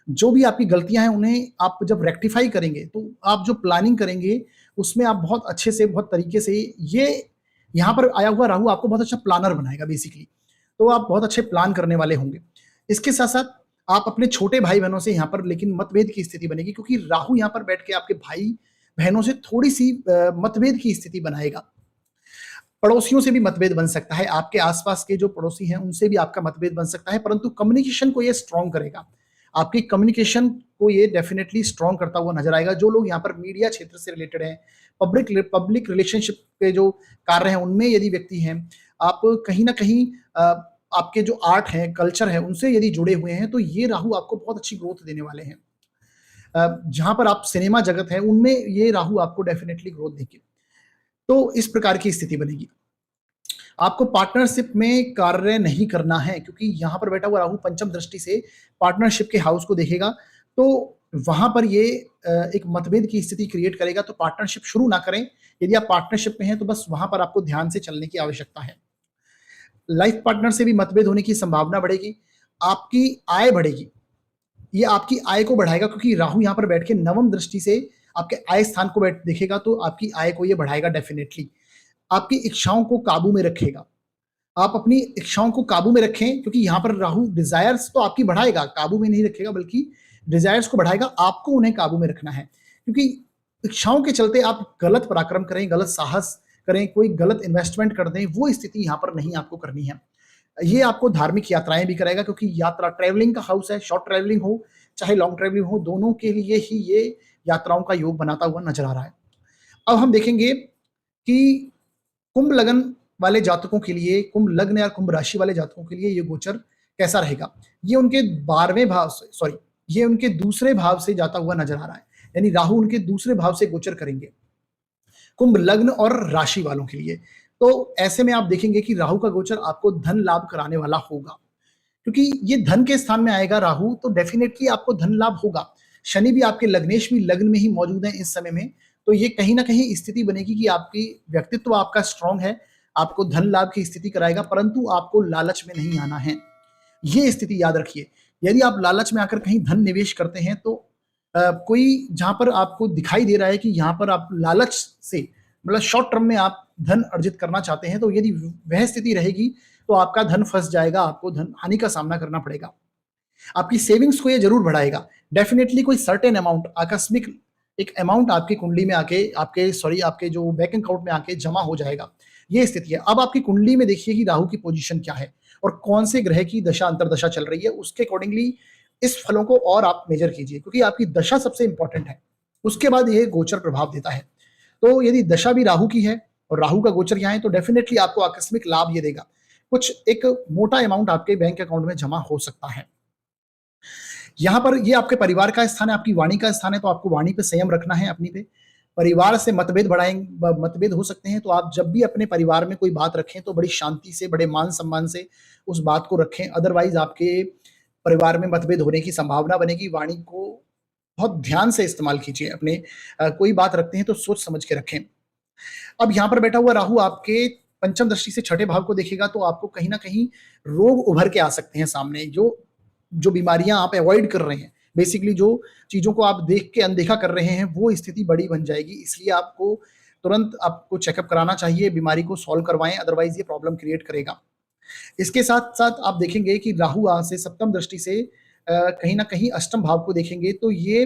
जो भी आपकी गलतियां हैं उन्हें आप जब रेक्टिफाई करेंगे, तो आप जो प्लानिंग करेंगे उसमें आप बहुत अच्छे से, बहुत तरीके से, ये यहाँ पर आया हुआ राहु आपको बहुत अच्छा प्लानर बनाएगा बेसिकली, तो आप बहुत अच्छे प्लान करने वाले होंगे। इसके साथ साथ आप अपने छोटे भाई बहनों से यहाँ पर लेकिन मतभेद की स्थिति बनेगी, क्योंकि राहु यहाँ पर बैठ के आपके भाई बहनों से थोड़ी सी मतभेद की स्थिति बनाएगा। पड़ोसियों से भी मतभेद बन सकता है, आपके आसपास के जो पड़ोसी हैं उनसे भी आपका मतभेद बन सकता है, परंतु कम्युनिकेशन को ये स्ट्रॉन्ग करेगा, आपकी कम्युनिकेशन को ये डेफिनेटली स्ट्रॉन्ग करता हुआ नजर आएगा। जो लोग यहाँ पर मीडिया क्षेत्र से रिलेटेड हैं, पब्लिक रिलेशनशिप के जो कार्य हैं उनमें यदि व्यक्ति हैं, आप कहीं ना कहीं आपके जो आर्ट है, कल्चर है, उनसे यदि जुड़े हुए हैं, तो ये राहु आपको बहुत अच्छी ग्रोथ देने वाले हैं। जहां पर आप सिनेमा जगत है उनमें ये राहु आपको डेफिनेटली ग्रोथ देंगे। तो इस प्रकार की स्थिति बनेगी। आपको पार्टनरशिप में कार्य नहीं करना है, क्योंकि यहां पर बैठा हुआ राहु पंचम दृष्टि से पार्टनरशिप के हाउस को देखेगा, तो वहां पर ये एक मतभेद की स्थिति क्रिएट करेगा। तो पार्टनरशिप शुरू ना करें। यदि आप पार्टनरशिप में हैं तो बस वहां पर आपको ध्यान से चलने की आवश्यकता है। लाइफ पार्टनर से भी मतभेद होने की संभावना बढ़ेगी, आपकी आय बढ़ेगी, ये आपकी आय को बढ़ाएगा क्योंकि राहु यहाँ पर बैठ के नवम दृष्टि से आपके आय स्थान को बैठ देखेगा तो आपकी आय को ये बढ़ाएगा डेफिनेटली। आपकी इच्छाओं को काबू में रखेगा, आप अपनी इच्छाओं को काबू में रखें क्योंकि यहाँ पर राहु डिजायर्स तो आपकी बढ़ाएगा, काबू में नहीं रखेगा बल्कि डिजायर्स को बढ़ाएगा, आपको उन्हें काबू में रखना है क्योंकि इच्छाओं के चलते आप गलत पराक्रम करें, गलत साहस करें, कोई गलत इन्वेस्टमेंट कर दें, वो स्थिति यहाँ पर नहीं आपको करनी है। ये आपको धार्मिक यात्राएं भी कराएगा क्योंकि यात्रा ट्रेवलिंग का हाउस है, शॉर्ट ट्रेवलिंग हो चाहे लॉन्ग ट्रेवलिंग हो, दोनों के लिए ही ये यात्राओं का योग बनाता हुआ नजर आ रहा है। अब हम देखेंगे कि कुंभ लग्न वाले जातकों के लिए, कुंभ लग्न या कुंभ राशि वाले जातकों के लिए ये गोचर कैसा रहेगा। ये उनके 12वें भाव से, सॉरी, ये उनके दूसरे भाव से जाता हुआ नजर आ रहा है, यानी राहु उनके दूसरे भाव से गोचर करेंगे कुंभ लग्न और राशि वालों के लिए। तो ऐसे में आप देखेंगे कि राहु का गोचर आपको धन लाभ कराने वाला होगा क्योंकि ये धन के स्थान में आएगा राहु, तो डेफिनेटली आपको धन लाभ होगा। शनि भी आपके लग्नेश भी लग्न में ही मौजूद है इस समय में, तो ये कहीं ना कहीं स्थिति बनेगी कि आपकी व्यक्तित्व आपका स्ट्रांग है, आपको धन लाभ की स्थिति कराएगा, परंतु आपको लालच में नहीं आना है। ये स्थिति याद रखिए। यदि आप लालच में आकर कहीं धन निवेश करते हैं तो कोई जहां पर आपको दिखाई दे रहा है कि यहाँ पर आप लालच से, मतलब शॉर्ट टर्म में आप धन अर्जित करना चाहते हैं, तो यदि वह स्थिति रहेगी तो आपका धन फंस जाएगा, आपको धन हानि का सामना करना पड़ेगा। आपकी सेविंग्स को ये जरूर बढ़ाएगा, डेफिनेटली कोई सर्टेन अमाउंट, आकस्मिक एक अमाउंट आपकी कुंडली में आके आपके जो बैंक अकाउंट में आके जमा हो जाएगा, ये स्थिति है। अब आपकी कुंडली में देखिए कि राहु की पोजीशन क्या है और कौन से ग्रह की दशा अंतरदशा चल रही है, उसके अकॉर्डिंगली इस फलों को और आप मेजर कीजिए क्योंकि आपकी दशा सबसे इंपॉर्टेंट है, उसके बाद ये गोचर प्रभाव देता है। तो यदि दशा भी राहु की है और राहु का गोचर यहाँ है तो डेफिनेटली आपको आकस्मिक लाभ ये देगा, कुछ एक मोटा अमाउंट आपके बैंक अकाउंट में जमा हो सकता है। यहाँ पर ये आपके परिवार का स्थान है, आपकी वाणी का स्थान है, तो आपको वाणी पे संयम रखना है अपनी पे। परिवार से मतभेद हो सकते हैं, तो आप जब भी अपने परिवार में कोई बात रखें तो बड़ी शांति से, बड़े मान सम्मान से उस बात को रखें, अदरवाइज आपके परिवार में मतभेद होने की संभावना बनेगी। वाणी को बहुत ध्यान से इस्तेमाल कीजिए, अपने कोई बात रखते हैं तो सोच समझ के रखें। अब यहाँ पर बैठा हुआ राहु आपके पंचम दृष्टि से छठे भाव को देखेगा तो आपको कहीं ना कहीं रोग उभर के आ सकते हैं सामने, जो बीमारियां आप अवॉइड कर रहे हैं, बेसिकली जो चीजों को आप देख के अनदेखा कर रहे हैं, वो स्थिति बड़ी बन जाएगी। इसलिए आपको तुरंत आपको चेकअप कराना चाहिए, बीमारी को सॉल्व करवाएं, अदरवाइज ये प्रॉब्लम क्रिएट करेगा। इसके साथ साथ आप देखेंगे कि राहु आज से सप्तम दृष्टि से कहीं ना कहीं अष्टम भाव को देखेंगे तो ये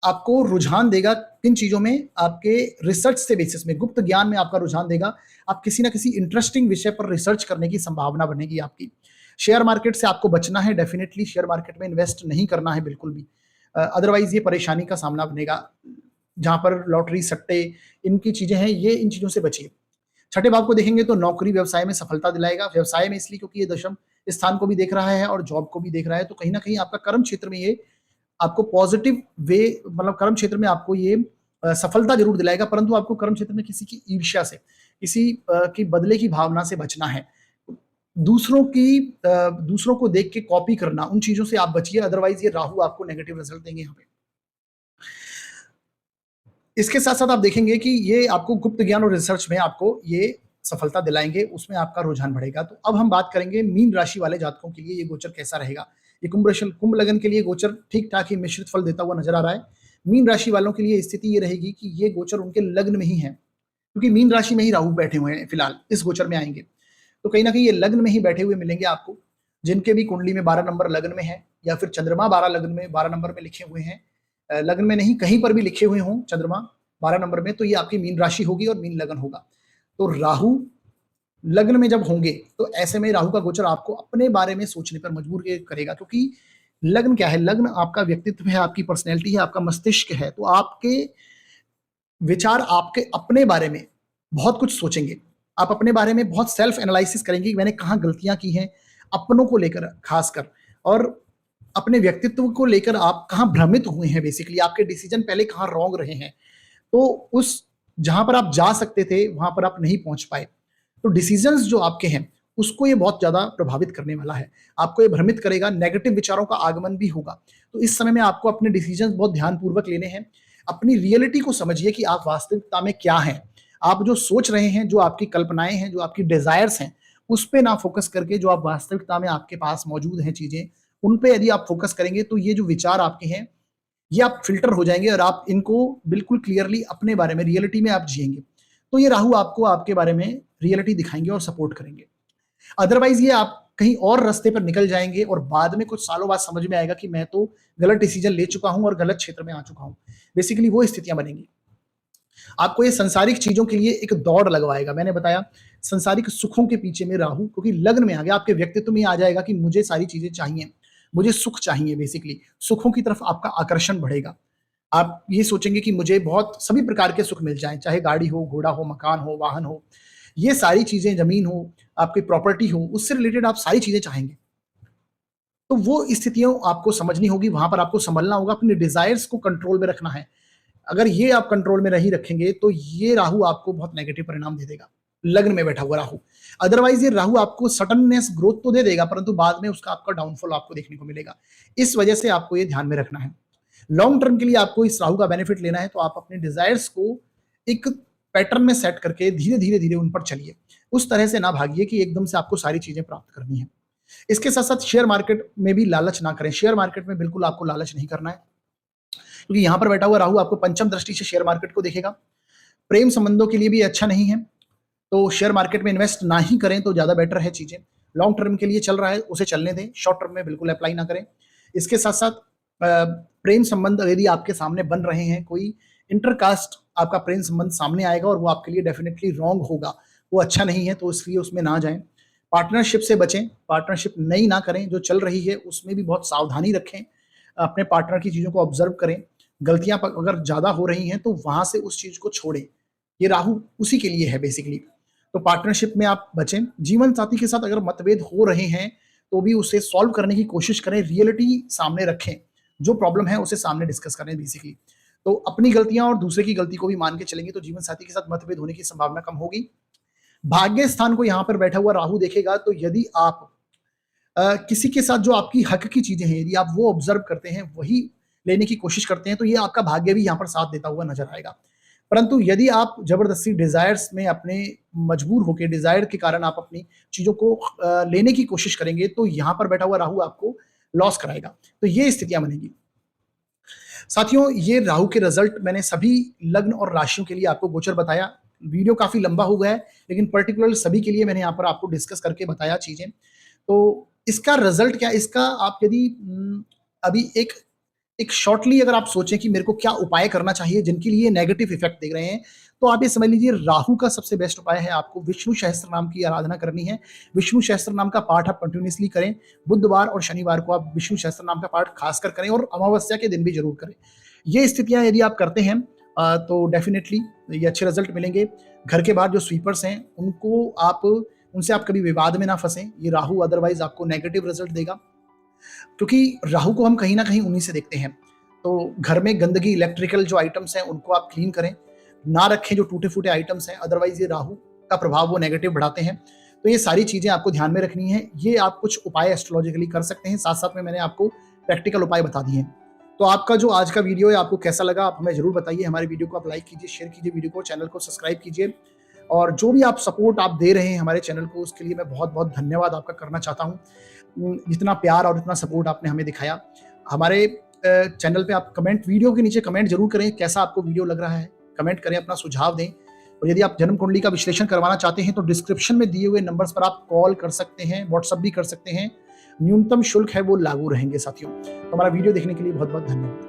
आपको रुझान देगा किन चीजों में, आपके रिसर्च से बेसिस में, गुप्त ज्ञान में आपका रुझान देगा। आप किसी ना किसी इंटरेस्टिंग विषय पर रिसर्च करने की संभावना बनेगी आपकी। शेयर मार्केट से आपको बचना है, डेफिनेटली शेयर मार्केट में इन्वेस्ट नहीं करना है बिल्कुल भी, अदरवाइज ये परेशानी का सामना बनेगा। जहां पर लॉटरी, सट्टे, इनकी चीजें हैं, ये इन चीजों से बचिए। छठे भाव को देखेंगे तो नौकरी व्यवसाय में सफलता दिलाएगा। व्यवसाय में इसलिए क्योंकि ये दशम स्थान को भी देख रहा है और जॉब को भी देख रहा है, तो कहीं ना कहीं आपका कर्म क्षेत्र में ये आपको पॉजिटिव वे, मतलब कर्म क्षेत्र में आपको ये सफलता जरूर दिलाएगा, परंतु आपको कर्म क्षेत्र में किसी की ईर्ष्या से, किसी की बदले की भावना से बचना है। दूसरों को देख के कॉपी करना, उन चीजों से आप बचिए, अदरवाइज ये राहु आपको नेगेटिव रिजल्ट देंगे यहाँ पे। इसके साथ साथ आप देखेंगे कि ये आपको गुप्त ज्ञान और रिसर्च में आपको ये सफलता दिलाएंगे, उसमें आपका रुझान बढ़ेगा। तो अब हम बात करेंगे मीन राशि वाले जातकों के लिए ये गोचर कैसा रहेगा। ये कुंभ लग्न के लिए गोचर ठीक ठाक ही मिश्रित फल देता हुआ नजर आ रहा है। मीन राशि वालों के लिए स्थिति ये रहेगी कि ये गोचर उनके लग्न में ही है, क्योंकि मीन राशि में ही राहु बैठे हुए हैं, फिलहाल इस गोचर में आएंगे तो कहीं ना कहीं ये लग्न में ही बैठे हुए मिलेंगे आपको। जिनके भी कुंडली में 12 नंबर लग्न में है या फिर चंद्रमा 12 नंबर में लिखे हुए हैं, लग्न में नहीं कहीं पर भी लिखे हुए हों चंद्रमा 12 नंबर में, तो ये आपकी मीन राशि होगी और मीन लग्न होगा। तो राहु लग्न में जब होंगे तो ऐसे में राहु का गोचर आपको अपने बारे में सोचने पर मजबूर करेगा, क्योंकि लग्न क्या है, लग्न आपका व्यक्तित्व है, आपकी पर्सनैलिटी है, आपका मस्तिष्क है। तो आपके विचार आपके अपने बारे में बहुत कुछ सोचेंगे, आप अपने बारे में बहुत सेल्फ एनालिसिस करेंगे कि मैंने कहाँ गलतियां की हैं अपनों को लेकर खासकर, और अपने व्यक्तित्व को लेकर आप कहाँ भ्रमित हुए हैं, बेसिकली आपके डिसीजन पहले कहाँ रॉन्ग रहे हैं। तो उस जहां पर आप जा सकते थे वहां पर आप नहीं पहुंच पाए, तो डिसीजंस जो आपके हैं उसको ये बहुत ज्यादा प्रभावित करने वाला है, आपको ये भ्रमित करेगा, नेगेटिव विचारों का आगमन भी होगा। तो इस समय में आपको अपने डिसीजंस बहुत ध्यानपूर्वक लेने हैं। अपनी रियलिटी को समझिए कि आप वास्तविकता में क्या हैं, आप जो सोच रहे हैं, जो आपकी कल्पनाएं हैं, जो आपकी डिजायर्स हैं, उस पे ना फोकस करके जो आप वास्तविकता में आपके पास मौजूद हैं चीजें, उन पे यदि आप फोकस करेंगे तो ये जो विचार आपके हैं ये आप फिल्टर हो जाएंगे और आप इनको बिल्कुल क्लियरली अपने बारे में रियलिटी में आप जिएंगे। तो ये राहु आपको आपके बारे में रियलिटी दिखाएंगे और सपोर्ट करेंगे। अदरवाइज ये आप कहीं और रास्ते पर निकल जाएंगे और बाद में कुछ सालों बाद समझ में आएगा कि मैं तो गलत डिसीजन ले चुका हूं और गलत क्षेत्र में आ चुका हूं। बेसिकली वो स्थितियां बनेंगी। आपको ये संसारिक चीजों के लिए एक दौड़ लगवाएगा। मैंने बताया संसारिक सुखों के पीछे में राहु, क्योंकि लग्न में आ गया, आपके व्यक्तित्व में आ जाएगा कि मुझे सारी चीजें चाहिए, मुझे सुख चाहिए। बेसिकली सुखों की तरफ आपका आकर्षण बढ़ेगा। आप ये सोचेंगे कि मुझे बहुत सभी प्रकार के सुख मिल जाएं, चाहे गाड़ी हो, घोड़ा हो, मकान हो, वाहन हो, ये सारी चीजें, जमीन हो, आपकी प्रॉपर्टी हो, उससे रिलेटेड आप सारी चीजें चाहेंगे। तो वो स्थितियों आपको समझनी होगी, वहां पर आपको संभलना होगा, अपने डिजायर्स को कंट्रोल में रखना है। अगर ये आप कंट्रोल में नहीं रखेंगे तो ये राहु आपको बहुत नेगेटिव परिणाम दे देगा, लग्न में बैठा हुआ राहु। अदरवाइज ये राहु आपको सडननेस ग्रोथ तो दे देगा, परंतु बाद में उसका आपका डाउनफॉल आपको देखने को मिलेगा। इस वजह से आपको ये ध्यान में रखना है। लॉन्ग टर्म के लिए आपको इस राहु का बेनिफिट लेना है तो आप अपने डिजायर्स को एक पैटर्न में सेट करके धीरे धीरे धीरे उन पर चलिए। उस तरह से ना भागिए कि एकदम से आपको सारी चीजें प्राप्त करनी है। इसके साथ साथ शेयर मार्केट में भी लालच ना करें। शेयर मार्केट में बिल्कुल आपको लालच नहीं करना है, क्योंकि यहां पर बैठा हुआ राहु आपको पंचम दृष्टि से शेयर मार्केट को देखेगा। प्रेम संबंधों के लिए भी अच्छा नहीं है, तो शेयर मार्केट में इन्वेस्ट ना ही करें तो ज्यादा बेटर है। चीजें लॉन्ग टर्म के लिए चल रहा है उसे चलने दें, शॉर्ट टर्म में बिल्कुल अप्लाई ना करें। इसके साथ साथ प्रेम संबंध यदि आपके सामने बन रहे हैं, कोई इंटरकास्ट आपका प्रेम संबंध सामने आएगा और वो आपके लिए डेफिनेटली रॉन्ग होगा, वो अच्छा नहीं है, तो इसलिए उसमें ना जाएं। पार्टनरशिप से बचें, पार्टनरशिप नई ना करें, जो चल रही है उसमें भी बहुत सावधानी रखें। अपने पार्टनर की चीजों को ऑब्जर्व करें, गलतियां अगर ज्यादा हो रही हैं तो वहां से उस चीज को छोड़ें। ये राहु उसी के लिए है बेसिकली। तो पार्टनरशिप में आप बचें। जीवन साथी के साथ अगर मतभेद हो रहे हैं तो भी उसे सॉल्व करने की कोशिश करें, रियलिटी सामने रखें, जो प्रॉब्लम है उसे सामने डिस्कस करें बेसिकली। तो अपनी गलतियां और दूसरे की गलती को भी मान के चलेंगे तो जीवन साथी के साथ मतभेद होने की संभावना कम होगी। भाग्य स्थान को यहां पर बैठा हुआ राहु देखेगा, तो यदि आप किसी के साथ जो आपकी हक की चीजें हैं, यदि आप वो ऑब्जर्व करते हैं, वही लेने की कोशिश करते हैं, तो ये आपका भाग्य भी यहाँ पर साथ देता हुआ नजर आएगा। परंतु यदि आप जबरदस्ती डिजायर्स में अपने मजबूर होकर, डिजायर के कारण आप अपनी चीजों को लेने की कोशिश करेंगे, तो यहाँ पर बैठा हुआ राहु आपको लॉस कराएगा। तो ये स्थितियां बनेगी। साथियों, ये राहु के रिजल्ट मैंने सभी लग्न और राशियों के लिए आपको गोचर बताया। वीडियो काफी लंबा हो गया है, लेकिन पर्टिकुलर सभी के लिए मैंने यहाँ पर आपको डिस्कस करके बताया चीजें। तो इसका रिजल्ट क्या, इसका आप यदि अभी एक शॉर्टली अगर आप सोचें कि मेरे को क्या उपाय करना चाहिए जिनके लिए नेगेटिव इफेक्ट देख रहे हैं, तो आप ये समझ लीजिए राहु का सबसे बेस्ट उपाय है आपको विष्णु सहस्त्र नाम की आराधना करनी है। विष्णु सहस्त्र नाम का पाठ आप कंटिन्यूसली करें। बुधवार और शनिवार को आप विष्णु सहस्त्र नाम का पाठ खासकर करें और अमावस्या के दिन भी जरूर करें। ये स्थितियां यदि आप करते हैं तो डेफिनेटली ये अच्छे रिजल्ट मिलेंगे। घर के बाहर जो स्वीपर्स हैं उनसे आप कभी विवाद में ना फंसें। ये राहु अदरवाइज आपको नेगेटिव रिजल्ट देगा, क्योंकि राहु को हम कहीं ना कहीं उन्हीं से देखते हैं। तो घर में गंदगी, इलेक्ट्रिकल जो आइटम्स हैं उनको आप क्लीन करें, ना रखें जो टूटे फूटे आइटम्स हैं, अदरवाइज ये राहु का प्रभाव वो नेगेटिव बढ़ाते हैं। तो ये सारी चीजें आपको ध्यान में रखनी है। ये आप कुछ उपाय एस्ट्रोलॉजिकली कर सकते हैं, साथ साथ में मैंने आपको प्रैक्टिकल उपाय बता दिए हैं। तो आपका जो आज का वीडियो है आपको कैसा लगा, आप हमें जरूर बताइए। हमारे वीडियो को आप लाइक कीजिए, शेयर कीजिए, वीडियो को, चैनल को सब्सक्राइब कीजिए, और जो भी आप सपोर्ट आप दे रहे हैं हमारे चैनल को, उसके लिए मैं बहुत बहुत धन्यवाद आपका करना चाहता हूँ। जितना प्यार और इतना सपोर्ट आपने हमें दिखाया। हमारे चैनल पे आप कमेंट, वीडियो के नीचे कमेंट जरूर करें, कैसा आपको वीडियो लग रहा है, कमेंट करें, अपना सुझाव दें। और यदि आप जन्म कुंडली का विश्लेषण करवाना चाहते हैं तो डिस्क्रिप्शन में दिए हुए नंबर्स पर आप कॉल कर सकते हैं, व्हाट्सएप भी कर सकते हैं। न्यूनतम शुल्क है वो लागू रहेंगे साथियों। तो हमारा वीडियो देखने के लिए बहुत बहुत धन्यवाद।